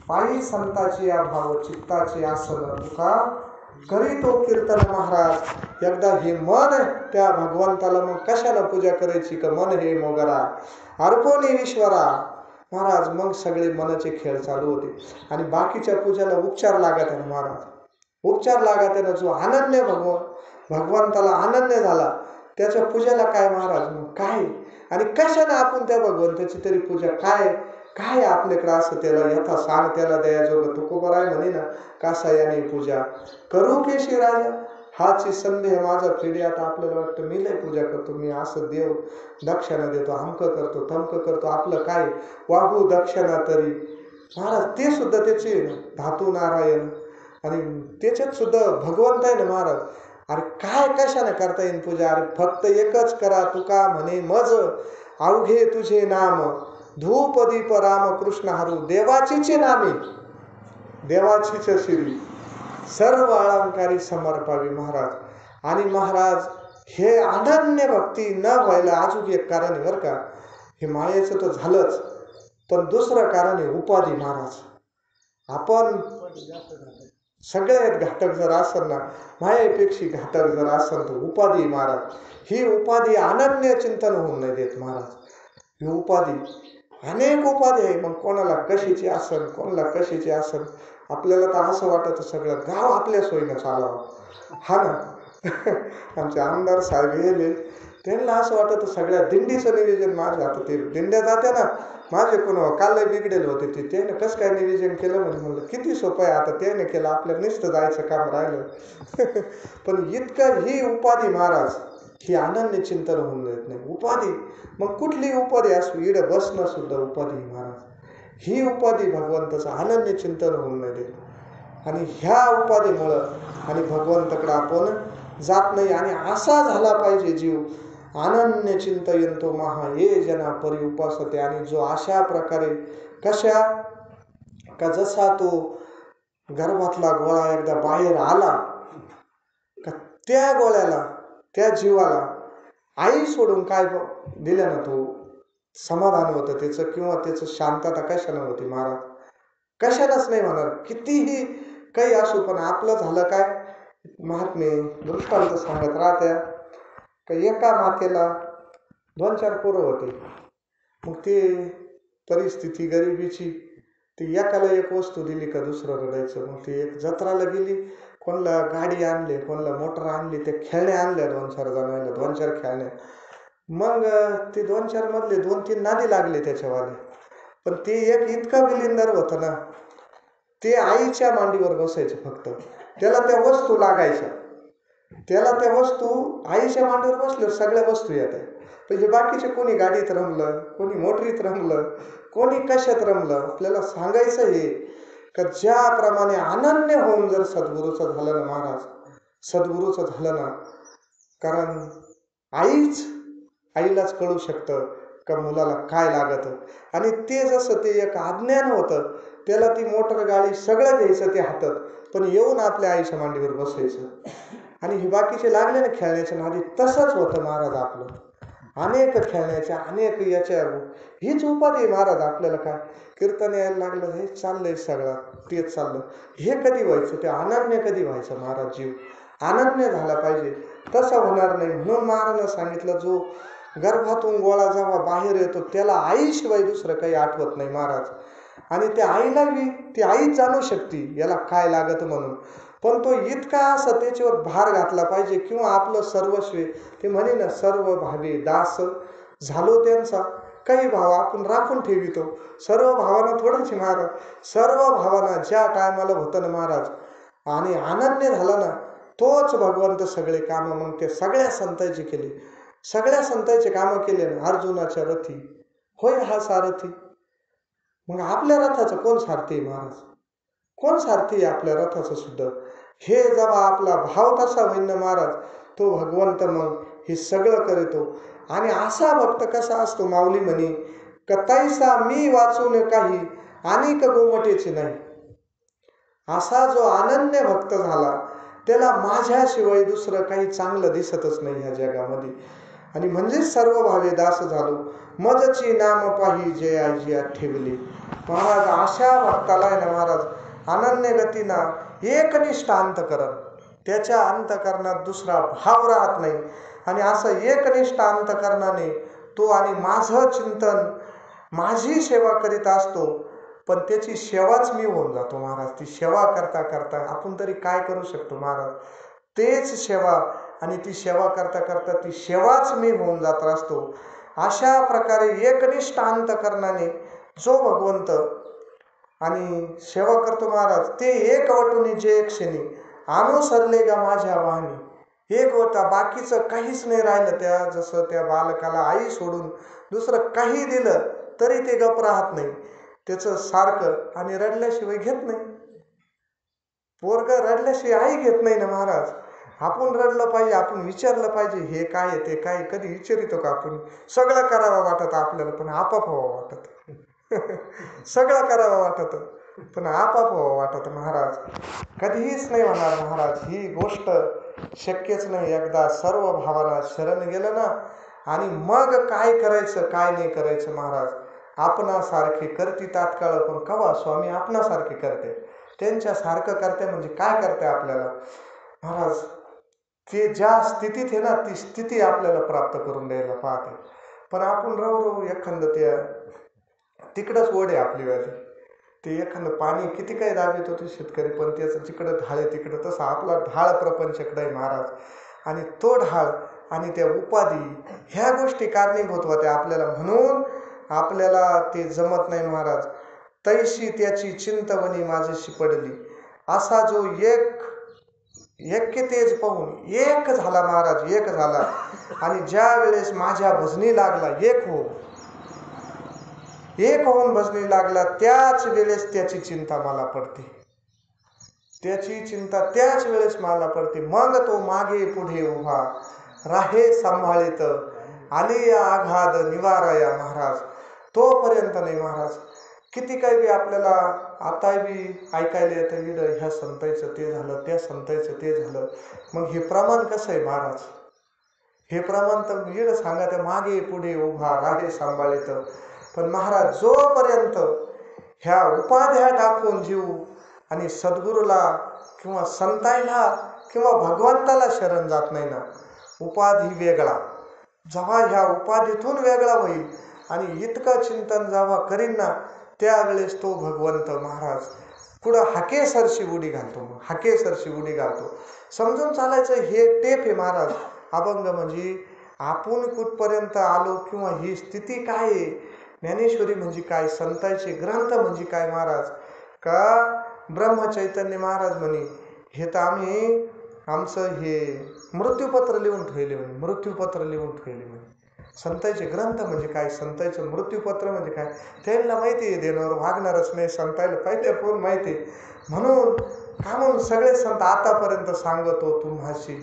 पायी संताची अभाव चित्ताची आसन तुका करी तो कीर्तन महाराज. एकदा हे मन त्या भगवंताला मग कशाला पूजा करायची का मन हे मोगरा अर्पणी ईश्वरा महाराज. मग सगळे मनाचे खेळ चालू होते. आणि बाकीच्या पूजाला उपचार लागत आहे महाराज. उपचार लागत आहे ना. जो अनन्य भगवंताला अनन्य झाला त्याच्या पूजेला काय महाराज मग काय. आणि कशाने आपण त्या भगवंताची तरी पूजा काय काय आपल्याकडे असं त्याला यथा सांग त्याला दया जोग तुकोबर आहे म्हणे ना. कासा याने पूजा करू केशी राजा हाची संधी आहे माझा पिढी. आता आपल्याला वाटतं मी लय पूजा करतो, मी असं देव दक्षिणा देतो, अमकं करतो तमकं करतो, आपलं काय वाहू दक्षिणा तरी. महाराज ते सुद्धा त्याची धातू नारायण आणि त्याच्यात सुद्धा भगवंत आहे ना महाराज. अरे काय कशाने करता येईल पूजा? अरे फक्त एकच करा, तुका म्हणे मज अवघे तुझे नाम, धूप दीप राम कृष्ण हरू, देवाचीच नामी देवाचीच शिरी, सर्व अलंकारी समर्पावी महाराज. आणि महाराज हे अनन्य भक्ती न व्हायला अजून एक कारण आहे बरं का. हे मायेचं तर झालंच, पण दुसरं कारण आहे उपाधी महाराज. आपण सगळ्यात घातक जर असेल ना, मायेपेक्षा घातक जर असेल तर उपाधी महाराज. ही उपाधी अनन्य चिंतन होऊन नाही देत महाराज. ही उपाधी अनेक उपाधी आहे, मग कोणाला कशीची असेल, कोणाला कशीची असेल. आपल्याला तर असं वाटत सगळं गाव आपल्या सोयीनं चालावं. हा ना आमचे आमदार साहेब गेले, त्यांना असं वाटत सगळ्या दिंडीचं नियोजन माझं. आता ते दिंड्या जात्या ना, माझे कोण काल बिघडेल होते ते, त्याने कसं काय नियोजन केलं म्हणजे म्हणलं किती सोपं आहे. आता त्याने केलं, आपल्याला नुसतं जायचं काम राहिलं पण इतकं ही उपाधी महाराज, ही अनन्य चिंतन होऊन जात नाही उपाधी. मग कुठली उपाधी असू, इड बसणं सुद्धा उपाधी महाराज. ही उपाधी भगवंताचं अनन्य चिंतन होऊन नाही देत. आणि ह्या उपाधीमुळं आणि भगवंताकडे आपण जात नाही. आणि असा झाला पाहिजे जीव, अनन्य चिंतयंतो महा ये जना परी उपासते. आणि जो अशा प्रकारे कशा का जसा तो गर्भातला गोळा एकदा बाहेर आला का त्या गोळ्याला, त्या जीवाला आई सोडून काय दिलं ना, तो समाधान होतं त्याचं, किंवा त्याचं शांतता कशानं होती महाराज? कशालाच नाही म्हणणार, कितीही काही असू. पण आपलं झालं काय, महात्मे दृष्टांत सांगत राहत्या का एका मातेला 2-4 पोरं होते. मग ते परिस्थिती गरिबीची, ती एकाला एक वस्तू दिली का दुसरं रडायचं. मग ती एक जत्राला गेली, कोणाला गाडी आणली, कोणाला मोटर आणली, ते खेळण्या आणल्या 2-4 जणांना, 2-4 खेळण्या. मग ते 2-4 मधले 2-3 नादी लागले त्याच्यावाले. पण ते एक इतका बिलिंदर होतं ना, ते आईच्या मांडीवर बसायचं फक्त, त्याला त्या वस्तू लागायच्या. त्याला त्या वस्तू आईच्या मांडीवर बसल्यावर सगळ्या वस्तू येतात. पण हे बाकीचे कोणी गाडीत रमलं, कोणी मोटरीत रमलं, कोणी कशात रमलं. आपल्याला सांगायचं हे का ज्याप्रमाणे अनन्य होऊन जर सद्गुरूचं झालं ना महाराज, सद्गुरूचं झालं ना, कारण आईलाच कळू शकतं का मुलाला काय लागतं. आणि ते जसं ते एक अज्ञान होतं, त्याला ती मोटर गाडी सगळं घ्यायचं ते हातात, पण येऊन आपल्या आईच्या मांडीवर बसायचं. आणि हे बाकीचे लागले ना खेळण्याच्या नादी, तसंच होतं महाराज आपलं. अनेक खेळण्याच्या, अनेक याच्या, हीच उपाधी महाराज. आपल्याला काय कीर्तन यायला लागलं, हे चाललंय सगळं, तेच चाललं. हे कधी व्हायचं? ते अनन्य कधी व्हायचं महाराज? जीव अनन्य झाला पाहिजे, तसं होणार नाही. म्हणून महाराजांना सांगितलं, जो गर्भातून गोळा जेव्हा बाहेर येतो त्याला आईशिवाय दुसरं काही आठवत नाही महाराज. आणि त्या आईला बी ती आईच जाणू शकते याला काय लागत म्हणून. पण तो इतका असं त्याच्यावर भार घातला पाहिजे, किंवा आपलं सर्वस्व, ते म्हणे ना, सर्व भावे दास झालो त्यांचा. काही भाव आपण राखून ठेवितो, सर्व भावांना थोडंच महाराज. सर्व भावांना ज्या टायमाला होतं ना महाराज, आणि अनन्य झाला ना, तोच भगवंत सगळे कामं मग ते सगळ्या संतांची केली. सगळ्या संतांचे कामं केले ना. अर्जुनाच्या रथी होय हा सारथी. मग आपल्या रथाचं कोण सारथी महाराज? कोण सारथी आपल्या रथाचं सुद्धा? हे जेव्हा आपला भाव तसा होईन ना महाराज, तो भगवंत मग हे सगळं करतो. आणि असा भक्त कसा असतो, माऊली म्हणे का तैसा मी वाचून काही अनेक गोमटेची नाही. असा जो अनन्य भक्त झाला, त्याला माझ्याशिवाय दुसरं काही चांगलं दिसतच नाही ह्या जगामध्ये. आणि म्हणजेच सर्व भावे दास झालो, मजची नाम पाही जया जिया ठेवली. महाराज अशा भक्ताला आहे ना महाराज, अनन्य गतीना एकनिष्ठ अंतकरण, त्याच्या अंतकरणात दुसरा भाव राहत नाही. आणि असं एकनिष्ठ अंतकरणाने तो आणि माझं चिंतन, माझी सेवा करीत असतो. पण त्याची सेवाच मी होऊन जातो महाराज. ती सेवा करता करता आपण तरी काय करू शकतो महाराज? तेच सेवा, आणि ती सेवा करता करता ती सेवाच मी होऊन जात असतो. अशा प्रकारे एकनिष्ठ अंतकरणाने जो भगवंत आणि सेवा करतो महाराज, ते एकवटून जे क्षणी अनुसरले गा माझ्या वाहनी, एक होता, बाकीचं काहीच नाही राहिलं. त्या जसं त्या बालकाला आई सोडून दुसरं काही दिलं तरी ते गप राहत नाही, त्याचं सारखं, आणि रडल्याशिवाय घेत नाही. पोरग रडल्याशिवाय आई घेत नाही ना महाराज. आपण रडलं पाहिजे, आपण विचारलं पाहिजे हे काय आहे ते काय. कधी विचारितो का आपण? सगळं करावं वाटत आपल्याला, पण आपाप व्हावं वाटत. सगळं करावं वाटत, पण आपाप व्हावं वाटत महाराज. कधीच नाही होणार महाराज, ही गोष्ट शक्यच नाही. एकदा सर्व भावाला शरण गेलं ना, आणि मग काय करायचं काय नाही करायचं महाराज. आपणासारखे करती तात्काळ, पण कवा स्वामी आपणासारखे करते. त्यांच्यासारखं करते म्हणजे काय करते आपल्याला महाराज. ते ज्या स्थितीत आहे ना, ती स्थिती आपल्याला प्राप्त करून द्यायला पाहते. पण आपण राहू एखादं त्या तिकडंच ओढ आहे आपली वाली. ते एखादं पाणी किती काही दाबीत होते शेतकरी, पण त्याचं तिकडं ढाळ आहे तिकडं, तसं आपला ढाळ प्रपंचकडे आहे महाराज. आणि तो ढाळ आणि त्या उपाधी ह्या गोष्टी कारणीभूत होत्या आपल्याला, म्हणून आपल्याला ते जमत नाही महाराज. तैशी त्याची चिंतवणी माझीशी पडली, असा जो एक तेज पाहून एक झाला महाराज, एक झाला. आणि ज्या वेळेस माझ्या भजनी लागला, एक होऊन भजनी लागला, त्याच वेळेस त्याची चिंता मला पडते. त्याची चिंता त्याच वेळेस मला पडते. मग तो मागे पुढे उभा राहे सांभाळित, आली आघाद निवाराया महाराज. तोपर्यंत नाही महाराज. किती काही बी आपल्याला आता बी ऐकायला येतं, इड ह्या संतांचं ते झालं, त्या संतांचं ते झालं. मग हे प्रमाण कसं आहे महाराज? हे प्रमाण तर इड सांगा, त्या मागे पुढे उभा राहे सांभाळित. पण महाराज जोपर्यंत ह्या उपाध्या टाकून जीव आणि सद्गुरूला किंवा संतांना किंवा भगवंताला शरण जात नाही ना, उपाधी वेगळा, जेव्हा ह्या उपाधीतून वेगळा होईल आणि इतकं चिंतन जेव्हा करीन ना, त्यावेळेस तो भगवंत महाराज पुढं हाकेसरशी उडी घालतो. हाकेसरशी उडी घालतो. समजून चालायचं हे टेप आहे महाराज. अभंग म्हणजे आपण कुठपर्यंत आलो, किंवा ही स्थिती काय आहे, ज्ञानेश्वरी म्हणजे काय, संतांचे ग्रंथ म्हणजे काय महाराज. का ब्रह्मचैतन्य महाराज म्हणे, हे तर आम्ही आमचं हे मृत्यूपत्र लिहून ठेवले म्हणे, मृत्यूपत्र लिहून ठेवले म्हणे. संतांचे ग्रंथ म्हणजे काय, संतांचं मृत्यूपत्र म्हणजे काय, त्यांना माहिती आहे. देणावर वागणारच नाही संतांना पहिले पण माहिती आहे. म्हणून सगळे संत आतापर्यंत सांगतो तुम्हाशी,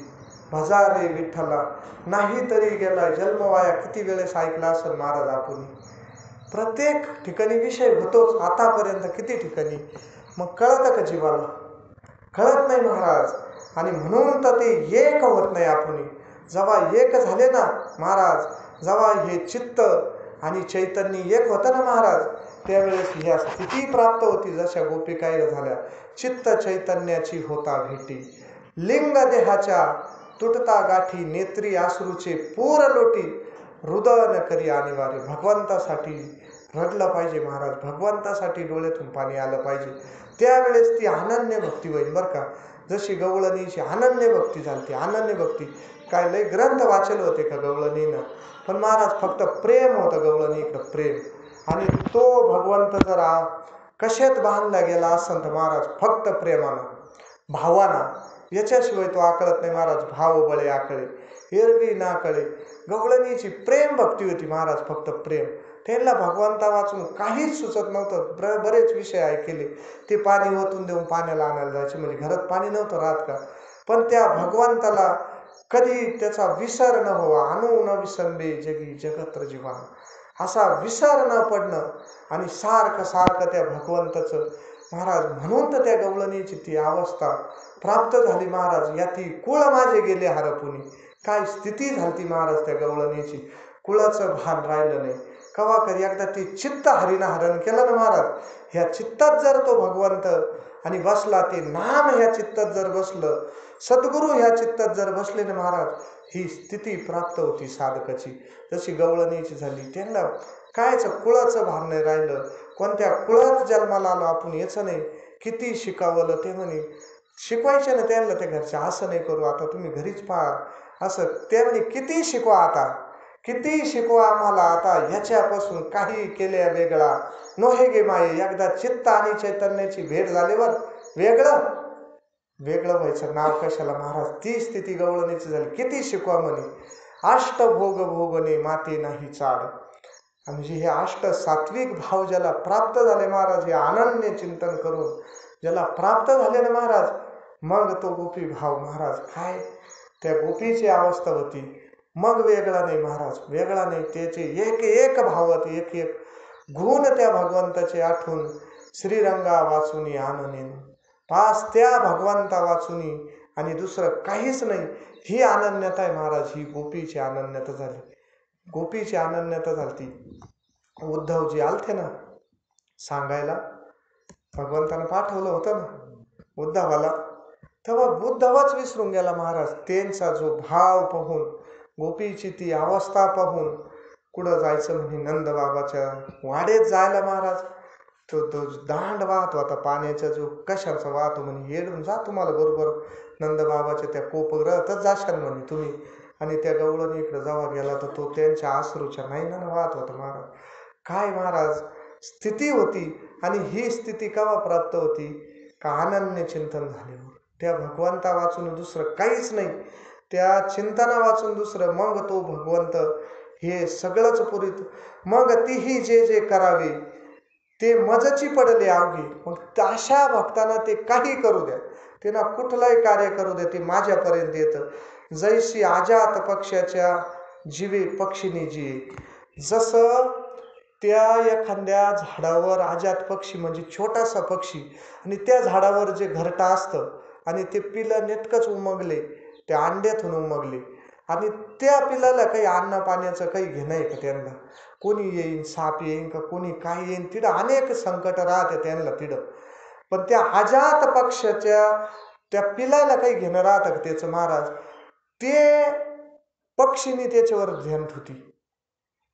भजा रे विठ्ठला, नाही तरी गेला जन्म वाया. किती वेळेस ऐकला असेल महाराज आपण. प्रत्येक ठिकाणी विषय होतोच आतापर्यंत, किती ठिकाणी. मग कळतं का जीवाला? कळत नाही महाराज. आणि म्हणून तर ते एक होत नाही आपण. जेव्हा एक झाले ना महाराज, जेव्हा हे चित्त आणि चैतन्य एक होतं ना महाराज, त्यावेळेस ह्या स्थिती प्राप्त होती जशा गोपिकायला झाल्या. चित्त चैतन्याची होता भेटी, लिंग देहाच्या तुटता गाठी, नेत्री आसरूचे पूर लोटी, हृदय न करी अनिवार्य. भगवंतासाठी रडलं पाहिजे महाराज, भगवंतासाठी डोळ्यातून पाणी आलं पाहिजे. त्यावेळेस ती अनन्य भक्ती होईल बरं का. जशी गवळणीची अनन्य भक्ती झाली, अनन्य भक्ती. काय लय ग्रंथ वाचले होते का गवळणीनं, पण महाराज फक्त प्रेम होतं गवळणीकडं, प्रेम. आणि तो भगवंत जर कशात बांधला गेला असेल तर महाराज फक्त प्रेमानं, भावानं, याच्याशिवाय तो आकळत नाही महाराज. भाव बळे आकळे, एरवी ना कळे. गवळणीची प्रेम भक्ती होती महाराज, फक्त प्रेम. त्यांना भगवंता वाचून काहीच सुचत नव्हतं. बरेच विषय ऐकले. ते पाणी ओतून देऊन पाण्याला आणायला जायचे, म्हणजे घरात पाणी नव्हतं राहत का. पण त्या भगवंताला कधी त्याचा विसर न व्हावा. अनु न विसंबे जगी जगत्र जीवान, असा विसर न पडणं, आणि सारखं सारखं त्या भगवंताचं महाराज. म्हणून तर त्या गवळणीची ती अवस्था प्राप्त झाली महाराज. या ती कुळ माझे गेले हरपुनी. काय स्थिती झाली महाराज त्या गवळणीची, कुळाचं भान राहिलं नाही. कवा कधी एकदा ती चित्त हरिनं हरण केलं ना महाराज, ह्या चित्तात जर तो भगवंत आणि बसला, ते नाम ह्या चित्तात जर बसलं, सद्गुरू ह्या चित्तात जर बसले ना महाराज, ही स्थिती प्राप्त होती साधकाची, जशी गवळणीची झाली. त्यांना कायचं कुळाचं भान नाही राहिलं. कोणत्या कुळात जन्माला आलो आपण याचं नाही. किती शिकावलं ते म्हणे, शिकवायचे ना त्यांना त्या घरच्या, असं नाही करू आता तुम्ही घरीच पहा असं. ते म्हणे किती शिकवा आता, किती शिकवा आम्हाला आता, ह्याच्यापासून काही केल्या वेगळा नोहे गे माये. एकदा चित्त आणि चैतन्याची भेट झाल्यावर वेगळं वेगळं व्हायचं नाव कशाला महाराज. ती स्थिती गवळणीची झाली. किती शिकवा म्हणे, अष्टभोग भोगणे माते नाही चाड. म्हणजे हे अष्ट सात्विक भाव ज्याला प्राप्त झाले महाराज, हे अनन्य चिंतन करून ज्याला प्राप्त झाले ना महाराज, मग तो गोपी भाव महाराज काय त्या गोपीची अवस्था होती. मग वेगळा नाही महाराज, वेगळा नाही. त्याचे एक एक भावात एक एक गुण त्या भगवंताचे आठवून श्रीरंगा वाचुनी आनने. पास त्या भगवंता वाचुनी आणि दुसरं काहीच नाही. ही अनन्यता आहे महाराज. ही गोपीची अनन्यता झाली. गोपीची अनन्यता झाली. उद्धवजी आलते ना सांगायला, भगवंतानं पाठवलं होतं ना उद्धवाला, तेव्हा उद्धवच विसरून गेला महाराज. त्यांचा जो भाव पाहून, गोपीची ती अवस्था पाहून, कुठं जायचं म्हणे नंदबाबाच्या वाडेत जायला महाराज. तो दांड वाहत होता पाण्याचा, जो कशाचा वाहतो म्हणे, येडून जा तुम्हाला बरोबर नंदबाबाच्या त्या कोपऱ्यातच जाशाल म्हणे तुम्ही. आणि त्या गवळणी इकडे जेव्हा गेला तर तो त्यांच्या आसरूच्या नयनानं वाहत होता महाराज. काय महाराज स्थिती होती. आणि ही स्थिती केव्हा प्राप्त होती का अनन्य चिंतन झाल्यावर. त्या भगवंता वाचून दुसरं काहीच नाही, त्या चिंतना वाचून दुसरं. मग तो भगवंत हे सगळंच पुरीत. मग तीही जे जे करावे ते मजची पडले अवघी. मग अशा भक्तांना ते काही करू द्या, त्यांना कुठलंही कार्य करू द्या, ते माझ्यापर्यंत येतं. जैशी आजात पक्ष्याच्या जीवे पक्षीने जी. जसं त्या एखाद्या झाडावर आजात पक्षी म्हणजे छोटासा पक्षी, आणि त्या झाडावर जे घरटा असतं आणि ते पिलं नेटकंच उमगले, त्या अंड्यातून उमगले, आणि त्या पिलाला काही अन्न पाण्याचं काही घेणं आहे का त्यांना. कोणी येईन, साप येईन का कोणी काय येईन, तिथं अनेक संकट राहते त्यांना तिथं. पण त्या अजात पक्षाच्या त्या पिलाला काही घेणं राहतं का त्याचं महाराज. ते पक्षीने त्याच्यावर ध्यान होती.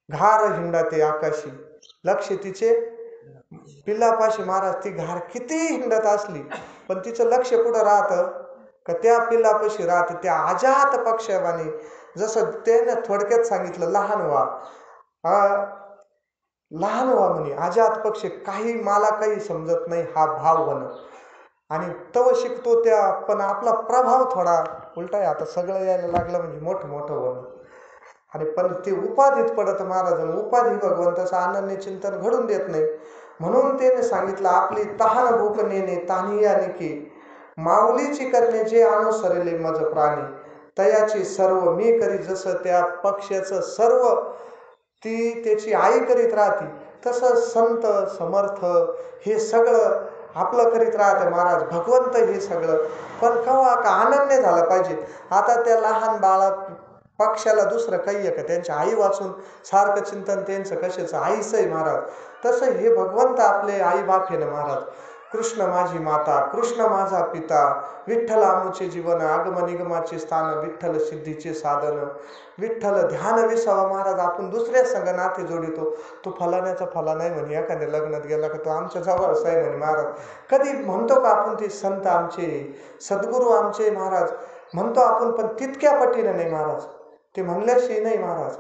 घार हिंडा ते आकाशी, लक्ष तिचे पिल्लापाशी महाराज. ती घार किती हिंडत असली पण तिचं लक्ष कुठं राहतं का त्या पिल्लापाशी राहतं. त्या अजात पक्षावाने जसं त्यानं थोडक्यात सांगितलं, लहान व्हा, लहान व्हा म्हणे. अजात पक्षी काही मला काही समजत नाही हा भाव होणं. आणि तव शिकतो त्या, पण आपला प्रभाव थोडा उलटा आहे. आता सगळं यायला लागलं म्हणजे मोठं मोठं होणं. आणि पण ते उपाधीत पडत महाराज. उपाधी भगवंताचं अनन्य चिंतन घडून देत नाही. म्हणून त्याने सांगितलं, आपली तहान भूक नेणे तानिया निके, माऊलीची करणे जे अनुसरले मज प्राणी, तयाची सर्व मी करी. जसं त्या पक्ष्याचं सर्व ती त्याची आई करीत राहते, तसं संत समर्थ हे सगळं आपलं करीत राहते महाराज. भगवंत हे सगळं पण केव्हा का अनन्य झालं पाहिजे. आता त्या लहान बाळा पक्षाला दुसरं काही आहे का, त्यांच्या आई वाचून सारखं चिंतन त्यांचं कशाचं, आईच आहे महाराज. तसं हे भगवंत आपले आई बाप आहे ना महाराज. कृष्ण माझी माता, कृष्ण माझा पिता, विठ्ठल आमुचे जीवन, आगम निगमाचे स्थान, विठ्ठल सिद्धीचे साधन, विठ्ठल ध्यान विसावा महाराज. आपण दुसऱ्या संग नाते जोडितो. तो फलाण्याचा फला नाही म्हणे, एखाद्या लग्नात गेला का तो आमच्या जवळच आहे म्हणे महाराज. कधी म्हणतो का आपण ते संत आमचे, सद्गुरू आमचे महाराज म्हणतो आपण, पण तितक्या पटीनं नाही महाराज. ते म्हणल्याशी नाही महाराज,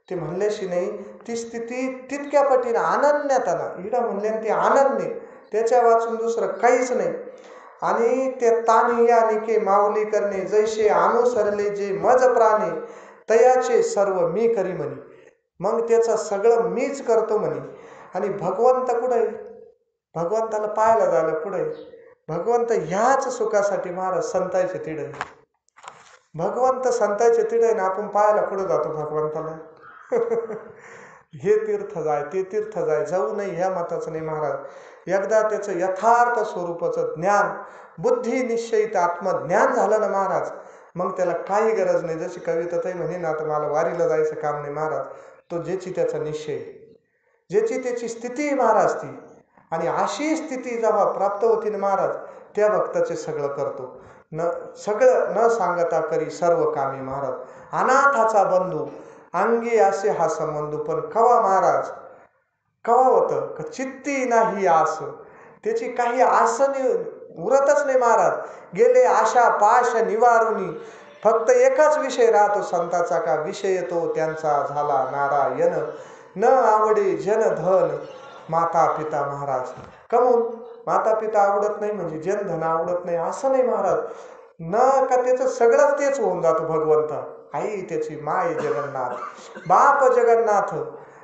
ते म्हणल्याशी नाही. ती स्थिती तितक्या पटीनं अनन्यतानं इडा म्हणले, ते अनन्य, त्याच्या वाचून दुसरं काहीच नाही. आणि ते तानिया निके माऊली करणे, जैसे अनुसरले जे मज प्राणी, तयाचे सर्व मी करी म्हणे. मग त्याचं सगळं मीच करतो म्हणे. आणि भगवंत कुठं आहे, भगवंताला पाहायला जायला कुठं आहे. भगवंत ह्याच सुखासाठी महाराज संतांचे तिढ आहे. भगवंत संतांचे तिढ आहे ना, आपण पाहायला कुठं जातो भगवंताला. हे तीर्थ जाय, ते तीर्थ जाय, जाऊ नये ह्या मताचं नाही महाराज. एकदा त्याचं यथार्थ स्वरूपाचं ज्ञान, बुद्धी निश्चयित आत्मज्ञान झालं ना महाराज, मग त्याला काही गरज नाही. जशी कविता ताई म्हणे ना, आता मला वारीला जायचं काम नाही महाराज. तो ज्याची त्याचा निश्चय, ज्याची त्याची स्थिती महाराज ती. आणि अशी स्थिती जेव्हा प्राप्त होती ना महाराज, त्या भक्ताचे सगळं करतो. सगळं न सांगता करी सर्व कामी महाराज. अनाथाचा बंधू अंगी असे हा संबंधू. पण कवा महाराज, कवा होतं का चित्ती नाही आस, त्याची काही आस उरतच नाही महाराज. गेले आशा पाश निवारुनी, फक्त एकच विषय राहतो संताचा, का विषय तो त्यांचा झाला नारायण. न आवडे जन धन माता पिता महाराज. कमून माता पिता आवडत नाही म्हणजे जनधन आवडत नाही असं नाही महाराज. न का त्याचं सगळंच तेच होऊन जातं भगवंत. आई त्याची माय जगन्नाथ, बाप जगन्नाथ,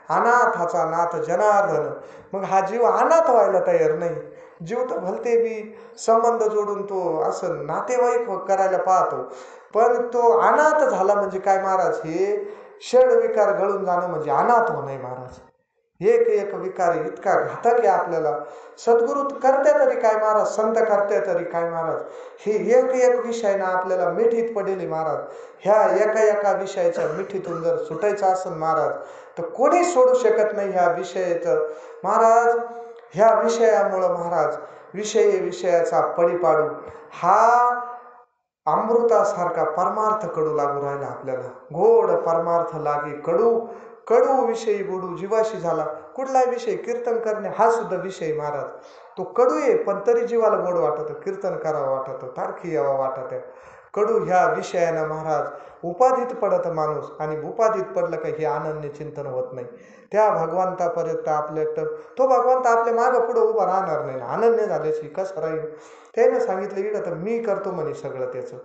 अनाथाचा नाथ जनार्दन. मग हा जीव अनाथ व्हायला तयार नाही. जीव तर भलते बी संबंध जोडून तो असं नातेवाईक करायला पाहतो, पण तो अनाथ झाला म्हणजे काय महाराज, हे षड विकार गळून जाणं म्हणजे अनाथ होणं महाराज. एक एक विकार इतका घातक आहे आपल्याला. सद्गुरु करते तरी काय महाराज, संत करते तरी काय महाराज, हे एक एक विषय ना आपल्याला मिठीत पडेल महाराज. ह्या एका एका विषयाच्या मिठीतून जर सुटायचं असेल महाराज तर कोणी सोडू शकत नाही ह्या विषयाचं महाराज. ह्या विषयामुळं महाराज विषयाचा पडीपाडू हा अमृतासारखा परमार्थ कडू लागू राहिला आपल्याला. गोड परमार्थ लागे कडू, कडू विषयी गोडू जीवाशी झाला. कुठलाही विषय कीर्तन करणे हा सुद्धा विषय महाराज, तो कडू आहे पण तरी जीवाला गोड वाटत, कीर्तन करावं वाटत, तारखी यावं वाटत. कडू ह्या विषयानं महाराज उपाधीत पडत माणूस, आणि उपाधीत पडलं का हे अनन्य चिंतन होत नाही. त्या भगवंतापर्यंत आपल्या तो भगवंत आपल्या मागं पुढं उभा राहणार नाही. अनन्य झाल्याशी कसं राहील. त्याने सांगितलं की तर मी करतो म्हणे सगळं त्याचं,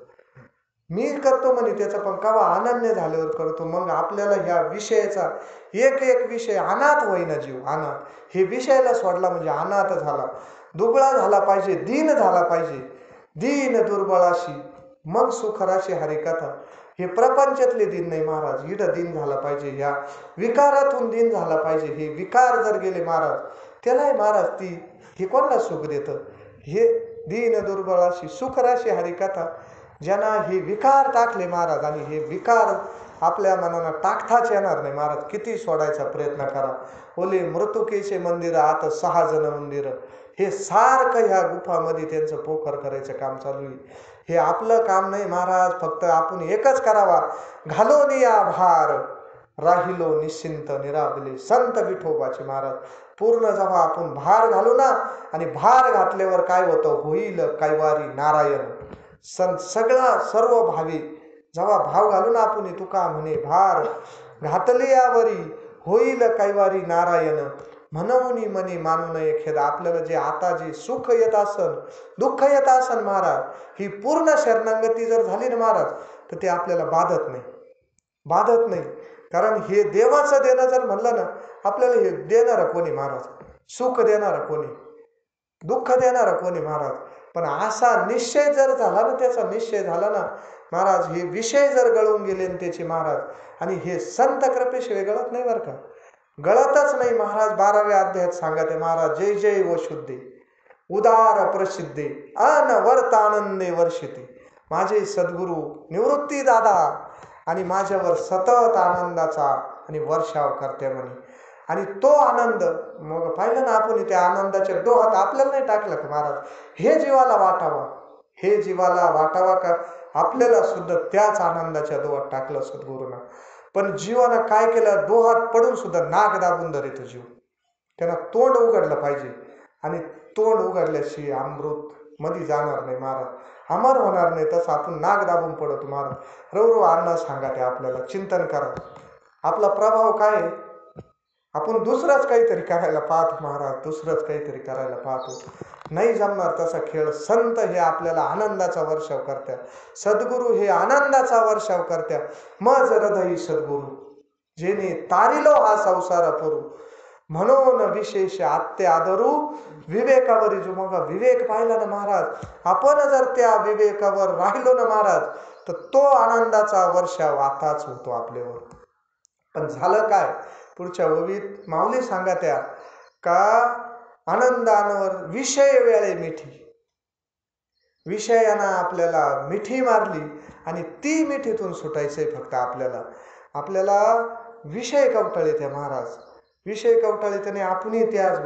मी करतो म्हणे त्याचं, पण कवा अनन्य झाल्यावर करतो. मग आपल्याला ह्या विषयाचा एक एक विषय अनाथ होईना जीव अनाथ. हे विषयाला सोडला म्हणजे अनाथ झाला, दुबळा झाला पाहिजे, दीन झाला पाहिजे. दीन दुर्बळाशी मग सुखराशी हरिकथा. हे प्रपंचातले दिन नाही महाराज, इड दिन झाला पाहिजे, ह्या विकारातून दिन झाला पाहिजे. हे विकार जर गेले महाराज त्यालाही महाराज ती हे कोणाला सुख देतं. हे दीन दुर्बळाशी सुखराशी हरिकथा. ज्यांना हे विकार टाकले महाराज, आणि हे विकार आपल्या मनाला टाकताच येणार नाही महाराज, किती सोडायचा प्रयत्न करा. ओले मृतुकेचे मंदिर आत 6 जण मंदिर, हे सारखं ह्या गुफामध्ये त्यांचं पोखर करायचं काम चालू आहे. हे आपलं काम नाही महाराज, फक्त आपण एकच करावा, घालोन या भार राहिलो निश्चिंत निराबले. संत विठोबाचे महाराज पूर्ण जेव्हा आपण भार घालू ना, आणि भार घातल्यावर काय होतं, होईल कैवारी नारायण. सगळा सर्व भावी जेव्हा भाव घालून आपण, तुका म्हणे भार घातले यावरी होईल कैवारी नारायण. म्हणून म्हणे मानू नये खेद. आपल्याला जे आता जे सुख येत असन, दुःख येत असन महाराज, ही पूर्ण शरणागती जर झाली ना महाराज तर ते आपल्याला बाधत नाही, बाधत नाही. कारण हे देवाचं देणं जर म्हणलं ना, आपल्याला हे देणारं कोणी महाराज, सुख देणारं कोणी, दुःख देणारं कोणी महाराज. पण असा निश्चय जर झाला ना, त्याचा निश्चय झाला ना महाराज, हे विषय जर गळून गेले ना त्याचे महाराज, आणि हे संत कृपेशिवाय गळत नाही बरं का, गळतच नाही महाराज. 12व्या अध्यायात सांगते महाराज, जय जय व शुद्धे उदार प्रसिद्धे अनवर्त आनंदे वर्षिते. माझे सद्गुरू निवृत्ती दादा आणि माझ्यावर सतत आनंदाचा आणि वर्षाव करते म्हणे. आणि तो आनंद मग पाहिलं ना आपण, त्या आनंदाच्या डोहात आपल्याला नाही टाकलं का महाराज, हे जीवाला वाटावा, हे जीवाला वाटावा का आपल्याला सुद्धा त्याच आनंदाच्या डोहात टाकलं सद्गुरूंना. पण जीवानं काय केलं, डोहात पडून सुद्धा नाक दाबून धरितो जीव. त्यांना तोंड उघडलं पाहिजे, आणि तोंड उघडल्याशी अमृत मध्ये जाणार नाही महाराज, अमर होणार नाही. तसं आपण नाक दाबून पडतो महाराज. रवरव अण्णा सांगा ते आपल्याला, चिंतन करा आपला प्रभाव काय आहे. आपण दुसरंच काहीतरी करायला पाहतो महाराज, दुसरंच काहीतरी करायला पाहतो. नाही जमणार तसा खेळ. संत हे आपल्याला आनंदाचा वर्षाव करत्या, सद्गुरू हे आनंदाचा वर्षाव करत्या. मज हृदयी सद्गुरू जेणे तारिलो हा संसार पुरू. म्हणून विशेष आत्ते आदरू विवेकावरी. जो मग विवेक पाहिला ना महाराज, आपण जर त्या विवेकावर राहिलो ना महाराज, तर तो आनंदाचा वर्षाव आताच होतो आपल्यावर. पण झालं काय, पुढच्या ओवीत माऊली सांगा त्या का, आनंदांवर विषय वेळे मिठी. विषयानं आपल्याला मिठी मारली, आणि ती मिठीतून सुटायचंय फक्त आपल्याला. आपल्याला विषय कवटाळले त्या महाराज, विषय कवटाळले त्याने आपणही त्याच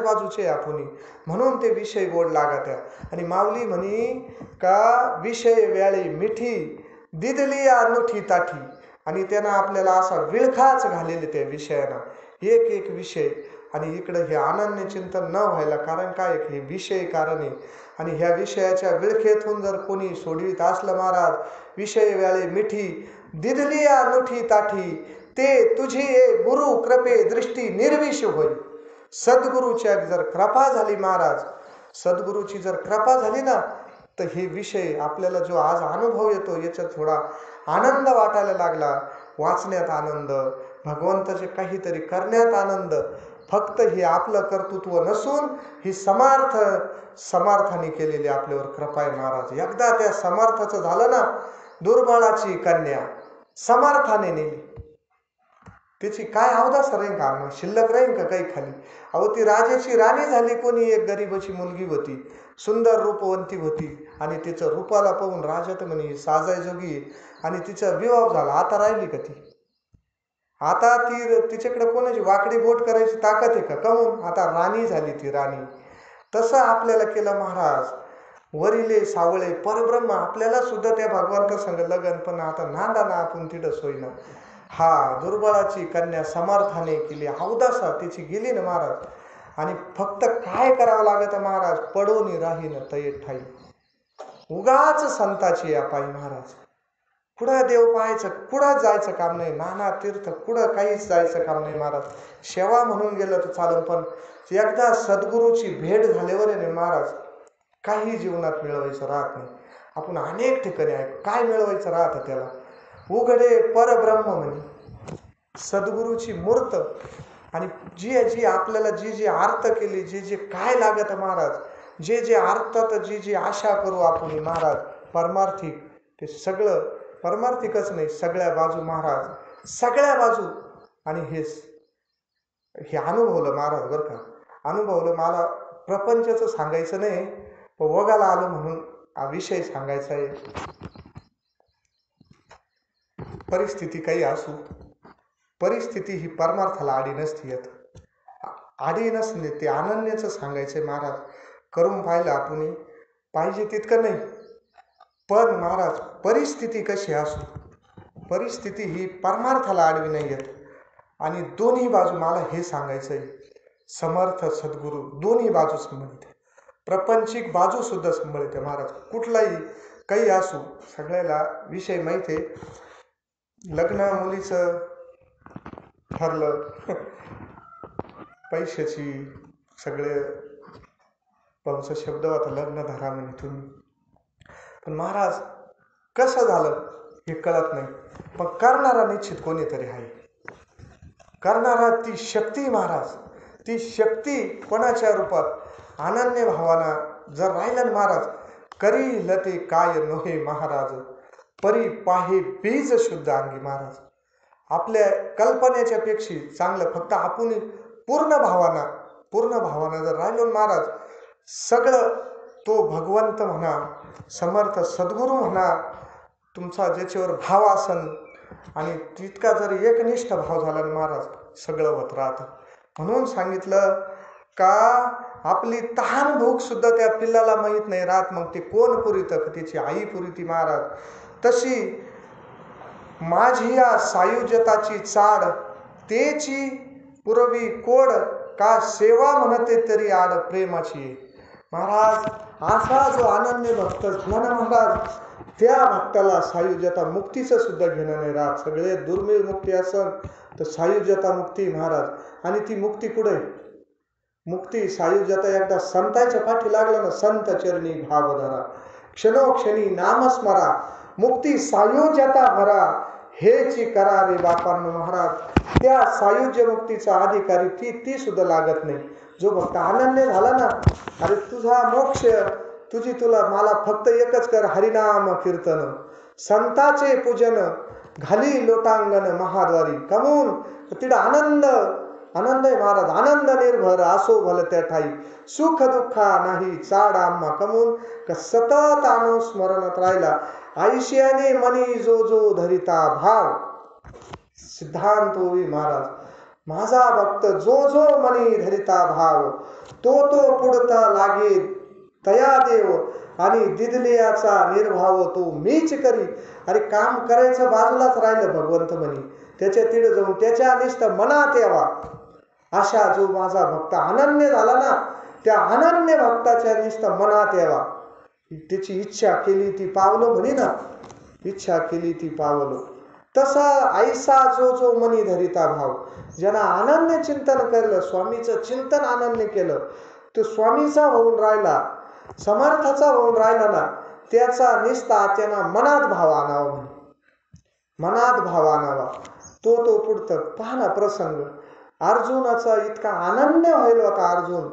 बाजूचे आपणही, म्हणून ते विषय गोड लागत्या. आणि माऊली म्हणी का, विषय वेळे मिठी दिदली अनुठी ताठी. आणि त्यानं आपल्याला असा विळखाच घालेले त्या विषयानं, एक एक विषय. आणि इकडं हे अनन्य चिंतन न व्हायला कारण काय, हे विषय कारण आहे. आणि ह्या विषयाच्या विळखेतून जर कोणी सोडवीत असलं महाराज, विषय वेळे मिठी दिदली अनुठी ताठी, ते तुझी गुरु कृपे दृष्टी निर्विष होई. सद्गुरूच्या जर कृपा झाली महाराज, सद्गुरूची जर कृपा झाली ना तर हे विषय आपल्याला जो आज अनुभव येतो याच्यात थोडा आनंद वाटायला लागला. वाचण्यात आनंद, भगवंताचे काहीतरी करण्यात आनंद. फक्त हे आपलं कर्तृत्व नसून ही समर्थाने केलेली आपल्यावर कृपा आहे महाराज. एकदा त्या समर्थाचं झालं ना, दुर्बळाची कन्या समर्थाने नेली. त्याची काय अवदास राहील का, शिल्लक राहील का काही खाली. अहो ती राजाची राणी झाली. कोणी एक गरीबाची मुलगी होती, सुंदर रूपवंती होती, आणि तिचं रूपाला पाहून राजा तर म्हणे साजायजोगी आहे, आणि तिचा विवाह झाला. आता राहिली का ती? आता तिच्याकडे कोणाची वाकडी बोट करायची ताकद आहे का? काहून? आता राणी झाली ती राणी. तसं आपल्याला केलं महाराज. वरिले सावळे परब्रह्म आपल्याला सुद्धा त्या भगवंता संग लगन, पण आता नांदा ना आपण तिथं सोयीनं. हा दुर्बळाची कन्या समर्थाने केली. अवदासा तिची गेली ना महाराज. आणि फक्त काय करावं लागत महाराज, पडोनी राहीन तये ठाई. उगाच संताची अपाई महाराज. कुठं देव पाहायचं, कुठं जायचं काम नाही. नाना तीर्थ कुठं काहीच जायचं काम नाही महाराज. सेवा म्हणून गेलं तर चालेल, पण एकदा सद्गुरूची भेट झाल्यावर आहे महाराज, काही जीवनात मिळवायचं राहत नाही. आपण अनेक ठिकाणी ऐकू, काय मिळवायचं राहतं त्याला. उघडे परब्रह्म म्हणे सद्गुरूची मूर्त. आणि जी आपल्याला जी अर्थ केली, जे काय लागत महाराज, जे अर्थात जी आशा करू आपण महाराज, परमार्थिक, ते सगळं परमार्थिकच नाही, सगळ्या बाजू महाराज, सगळ्या बाजू. आणि हे अनुभवलं महाराज बरं का. अनुभवलं. मला प्रपंचाचं सांगायचं नाही, पण वगाला आलो म्हणून हा विषय सांगायचा आहे. परिस्थिती काही असू, परिस्थिती ही परमार्थाला आडी नसती येत. आडी नसते ते अनन्याचं सांगायचंय महाराज. करून पाहिलं आपण, पाहिजे तितकं नाही, पण महाराज परिस्थिती कशी असू, परिस्थिती ही परमार्थाला आडवी नाही येत. आणि दोन्ही बाजू मला हे सांगायचंय, समर्थ सद्गुरू दोन्ही बाजू सांभाळते. प्रपंचिक बाजू सुद्धा सांभाळते महाराज. कुठलाही काही असू, सगळ्याला विषय माहिती आहे. लग्न मुलीचं ठरलं, पैशाची सगळे पाऊचा शब्द होता, लग्न धरा म्हणे तुम्ही. पण महाराज कसं झालं हे कळत नाही, पण करणारा निश्चित कोणीतरी आहे. करणारा ती शक्ती महाराज, ती शक्ती कोणाच्या रूपात, अनन्य भावाना जर राहिलं महाराज, करी लते काय नोहे महाराज, परी पाहे बीज शुद्ध अंगी महाराज. आपल्या कल्पनेच्या पेक्षा चांगलं फक्त आपण पूर्ण भावाना जर राहिलो महाराज, सगळं तो भगवंत म्हणा, समर्थ सद्गुरू म्हणा, तुमचा ज्याच्यावर भाव असन, आणि तितका जर एकनिष्ठ भाव झाला महाराज, सगळं होत राहतं. म्हणून सांगितलं का आपली तहान भूक सुद्धा त्या पिल्लाला माहीत नाही राहत, मग ते कोण पुरितं, तिची आई पुरिती महाराज. तशी माझी या सायुज्यताची चाड, तेची पुरवी कोड, का सेवा म्हणते तरी आड प्रेमाची महाराज. असा जो अनन्य भक्त झाला ना महाराज, त्या भक्ताला सायुज्यता मुक्तीचं सुद्धा घेणं नाही राहत. सगळे दुर्मिळ मुक्ती असन तर सायुज्यता मुक्ती महाराज. आणि ती मुक्ती कुठे, मुक्ती सायुज्यता एकदा संतांच्या पाठी लागला ना, संत चरणी भाव धरा, क्षणोक्षणी नामस्मरा, मुक्ती सायुज्यता भरा, हेची करा रे बापांनो महाराज. त्या सायुज्य मुक्तीचा अधिकारी ती सुद्धा लागत नाही. जो भक्त अनन्य झाला ना, अरे तुझा मोक्ष, तुला मला फक्त एकच कर, हरिनाम कीर्तन, संताचे पूजन, घाली लोटांगण महाद्वारी. कमून तिथं आनंद आहे महाराज. आनंद निर्भर असो भल त्या ठाई, सुख दुःखा नाही चाड आम्हा. कमून का सतत अनुस्मरणात राहिला, आयुष्याने मनी जो धरिता भाव. सिद्धांत होई महाराज, माझा भक्त जो मनी धरिता भाव, तो पुढता लागे तया देव, आणि दिदलियाचा निर्भाव तो मीच करी. अरे काम करायचं बाजूलाच राहिलं, भगवंत म्हणी त्याच्या तिथे जाऊन त्याच्या निष्ठ मनात यावा. अशा जो माझा भक्त अनन्य झाला ना, त्या अनन्य भक्ताच्या निष्ठ मनात यावा. त्याची इच्छा केली ती पावलं म्हणे ना, इच्छा केली ती पावलं. तसा ऐसा जो मनी धरिता भाव, ज्यांना अनन्य चिंतन केलं, स्वामीचं चिंतन अनन्य केलं, तो स्वामीचा होऊन राहिला, समर्थाचा होऊन राहिला ना, त्याचा निस्ता त्यांना मनात भाव आणावा म्हणे. मनात भाव आणावा. तो पुढतं पहा ना प्रसंग. अर्जुनाचा इतका अनन्य व्हायला होता अर्जुन.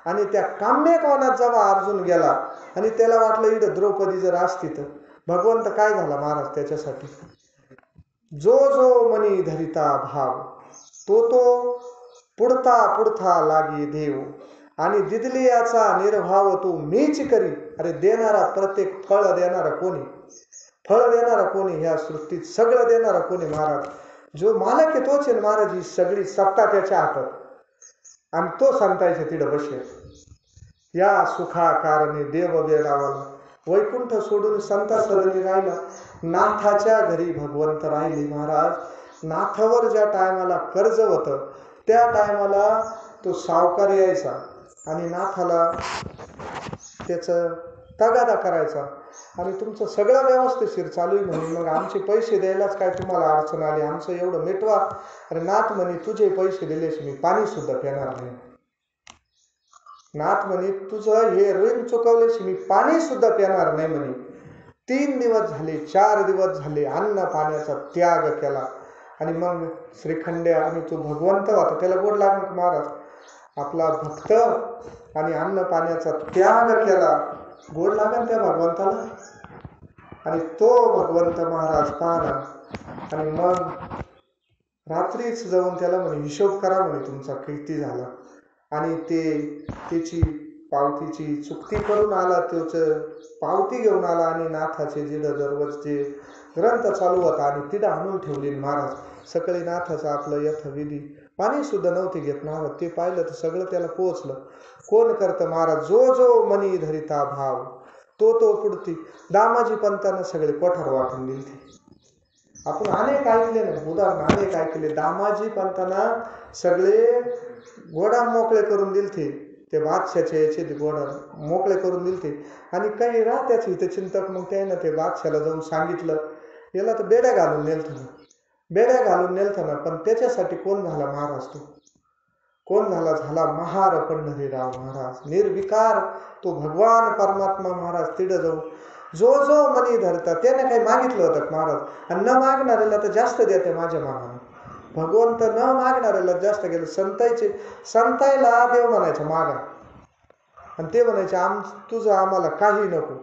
आणि त्या काम्यकवनात जेव्हा अर्जुन गेला आणि त्याला वाटलं इथं द्रौपदी जर असती तर भगवंत काय झाला महाराज त्याच्यासाठी. जो जो मनी धरिता भाव तो पुढता लागी देव आणि दिदलियाचा निर्भाव तू मीच करी. अरे देणारा प्रत्येक फळ देणारा कोणी, फळ देणारा कोणी, ह्या सृष्टीत सगळं देणारा कोणी महाराज. जो मालक आहे तोच आहे महाराज. ही सगळी सत्ता त्याच्या हातात आणि तो संतायचे तिथं बसेल. या सुखा कारणे देव वेडावला, वैकुंठ सोडून संत सदनी राहिला. नाथाच्या घरी भगवंत राहिले महाराज. नाथावर ज्या टायमाला कर्ज होतं त्या टायमाला तो सावकार यायचा आणि नाथाला त्याचं तगादा करायचा आणि तुमचं सगळं व्यवस्थिशीर चालू आहे म्हणे, मग आमचे पैसे द्यायलाच काय तुम्हाला अडचण आली, आमचं एवढं मिटवा. अरे नाथ म्हणे तुझे पैसे दिलेशी मी पाणी सुद्धा पिणार नाही. नाथ म्हणे तुझं हे ऋण चुकवल्याशी मी पाणी सुद्धा पिणार नाही म्हणे. 3 दिवस झाले, 4 दिवस झाले, अन्न पाण्याचा त्याग केला. आणि मग श्रीखंड्या आणि तो भगवंत होता त्याला गोड लागणार महाराज. आपला भक्त आणि अन्न पाण्याचा त्याग केला, गोड लागेल त्या भगवंताला. आणि तो भगवंत महाराज पाहना आणि मग रात्रीच जाऊन त्याला म्हणे हिशोब करा म्हणे तुमचा किती झाला. आणि त्याची पावतीची चुकती करून आला, त्याचं पावती घेऊन आला आणि नाथाचे जिडं दररोज जे ग्रंथ चालू होता आणि तिथं आणून ठेवली महाराज. सकाळी नाथाचं आपलं यथाविधी पाणी सुद्धा नव्हते घेत महाराज. ते पाहिलं तर सगळं त्याला पोहोचलं. कोण करतं महाराज. जो जो मनी धरिता भाव तो पुढती. दामाजी पंतानं सगळे कोठार वाटून दिले. आपण अनेक ऐकले ना उदाहरण, अनेक ऐकले. दामाजी पंतांना सगळे गोडा मोकळे करून दिलते. ते बादशाचे याचे ते गोडा मोकळे करून दिलते. आणि काही राहत्याच इथे चिंतक, मग त्यानं ते बादशाला जाऊन सांगितलं, याला तर बेड्या घालून नेलतं ना, बेड्या घालून नेलतं ना. पण त्याच्यासाठी कोण झाला महाराज. तो कोण झाला महार पंढरीराव महाराज. निर्विकार तो भगवान परमात्मा महाराज. तिथं जाऊन जो जो मनी धरता त्याने काही मागितलं होतं महाराज. आणि न मागणाऱ्याला तर जास्त देते माझ्या मानानं. भगवंत न मागणाऱ्याला जास्त गेलं. संतायला देव म्हणायचं मागा आणि ते म्हणायचे तुझं आम्हाला काही नको.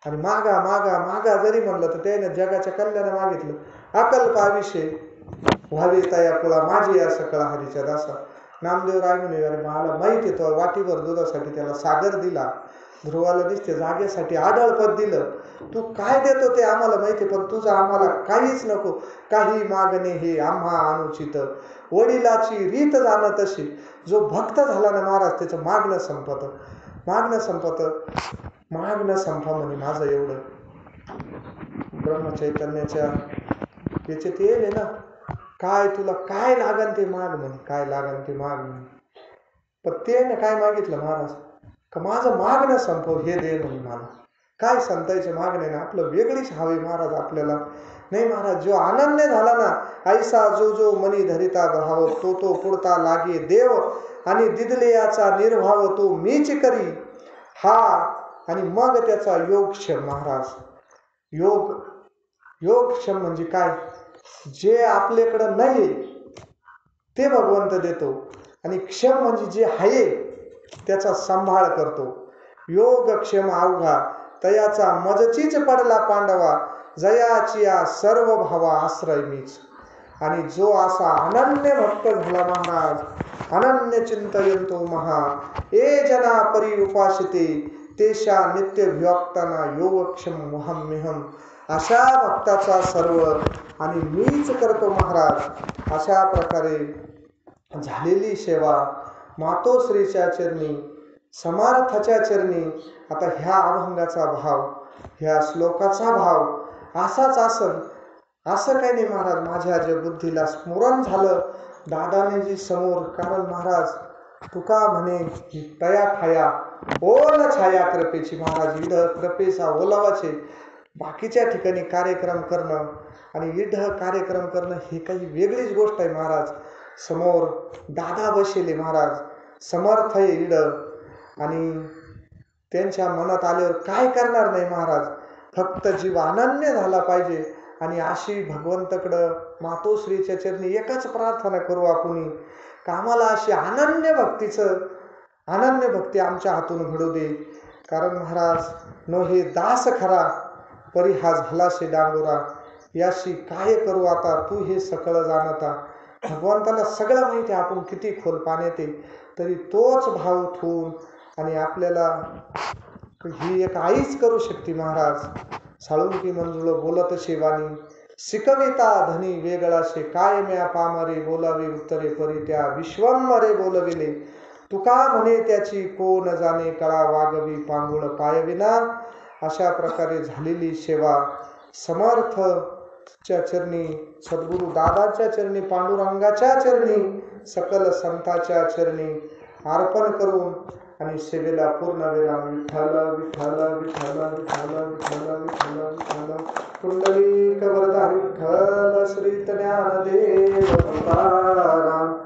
आणि मागा मागा मागा जरी म्हणलं तर त्याने जगाच्या कल्याण मागितलं. अकल्पाविषयी व्हावी तया कुळा माझी या सकळा हरीच्या दासा. नामदेव राय म्हणे अरे मला माहिती तो वाटीभर दुधासाठी त्याला सागर दिला, ध्रुवाला दिसते जागेसाठी आढळपद दिलं. तू काय देतो ते आम्हाला माहिती, पण तुझं आम्हाला काहीच नको. काही मागणे हे आम्हा अनुचित, वडिलाची रीत जाणं तशी. जो भक्त झाला ना महाराज त्याचं मागणं संपत, मागणं संपत. मागणं संपा म्हणे माझं एवढं. ब्रह्मचैतन्याच्या याच्यात येईल ना, काय तुला काय लागन ते माग म्हणे, काय लागन ते माग म्हणे. पण ते ना काय मागितलं महाराज का माझं मागणं संपव हे दे म्हणे मला. काय संतांचे मागणे ना आपलं वेगळीच हवी महाराज आपल्याला. नाही महाराज जो अनन्य झाला ना, ऐसा जो जो मनी धरिता भाव तो पुढता लागे देव आणि दिदलेयाचा निर्भाव तो मीच करी. हा आणि मग त्याचा योगक्षम महाराज. योगक्षम म्हणजे काय. जे आपल्याकडं नाही ते भगवंत देतो आणि क्षम म्हणजे जे आहे त्याचा सांभाळ करतो. योगक्षम अवघा तयाचा मजचीच पडला पांडवा, जयाची या सर्व भावा आश्रय मीच. आणि जो असा अनन्य भक्त झाला महाराज, अनन्य चिंतयंतो महा ए जना परी उपासिते तेशा नित्य विभक्ताना योगक्षम मोहम्यहम. अशा भक्ताचा सर्व आणि मीच करतो महाराज. अशा प्रकारे झालेली सेवा मातोश्रीच्या चरणी, समर्थाच्या चरणी. आता ह्या अभंगाचा भाव, ह्या श्लोकाचा भाव असाच असन. असं काही नाही महाराज. माझ्या ज्या बुद्धीला स्मरण झालं दादाने जी समोर, कारण महाराज तुका म्हणे तया ठाया ओल छाया कृपेची. महाराज इड कृपेचा ओलावाचे. बाकीच्या ठिकाणी कार्यक्रम करणं आणि इड कार्यक्रम करणं हे काही वेगळीच गोष्ट आहे महाराज. समोर दादा बसेले महाराज, समर्थ आहे इड आणि त्यांच्या मनात आल्यावर काय करणार नाही महाराज, फक्त जीव अनन्य झाला पाहिजे. आणि अशी भगवंताकडं मातोश्रीच्या चरणी एकच प्रार्थना करू आपण, कामाला अशी अनन्य भक्ती आमच्या हातून घडू दे. कारण महाराज नो हे दास खरा, परी हा झालाशे डांगोरा, याशी काय करू आता, तू हे सकळ जाणता. भगवंताला सगळं माहिती आहे आपण किती खोल पाण्यात आहे, तरी तोच भाव ठेवून आणि आपल्याला ही एक आईच करू शकते महाराज. साळुंकी मंजुळ बोलत शेवानी, शिकविता धनी वेगळा शे, काय म्या पामरे बोलावे उत्तरे परी, त्या विश्वंभरे बोलविले. तुका म्हणे त्याची कोण जाणे, कळा वागवी पांगुळ पायविना. अशा प्रकारे झालेली सेवा समर्थच्या चरणी, सद्गुरु दादाच्या चरणी, पांडुरंगाच्या चरणी, सकल संतांच्या चरणी अर्पण करून आणि सेवेला पूर्णविराम. विठ्ठल विठ्ठल विठ्ठल विठ्ठल विठ्ठल विठ्ठल विठ्ठल. पुंडलिक वरदारी विठ्ठल, श्री ज्ञानदेव तुकाराम.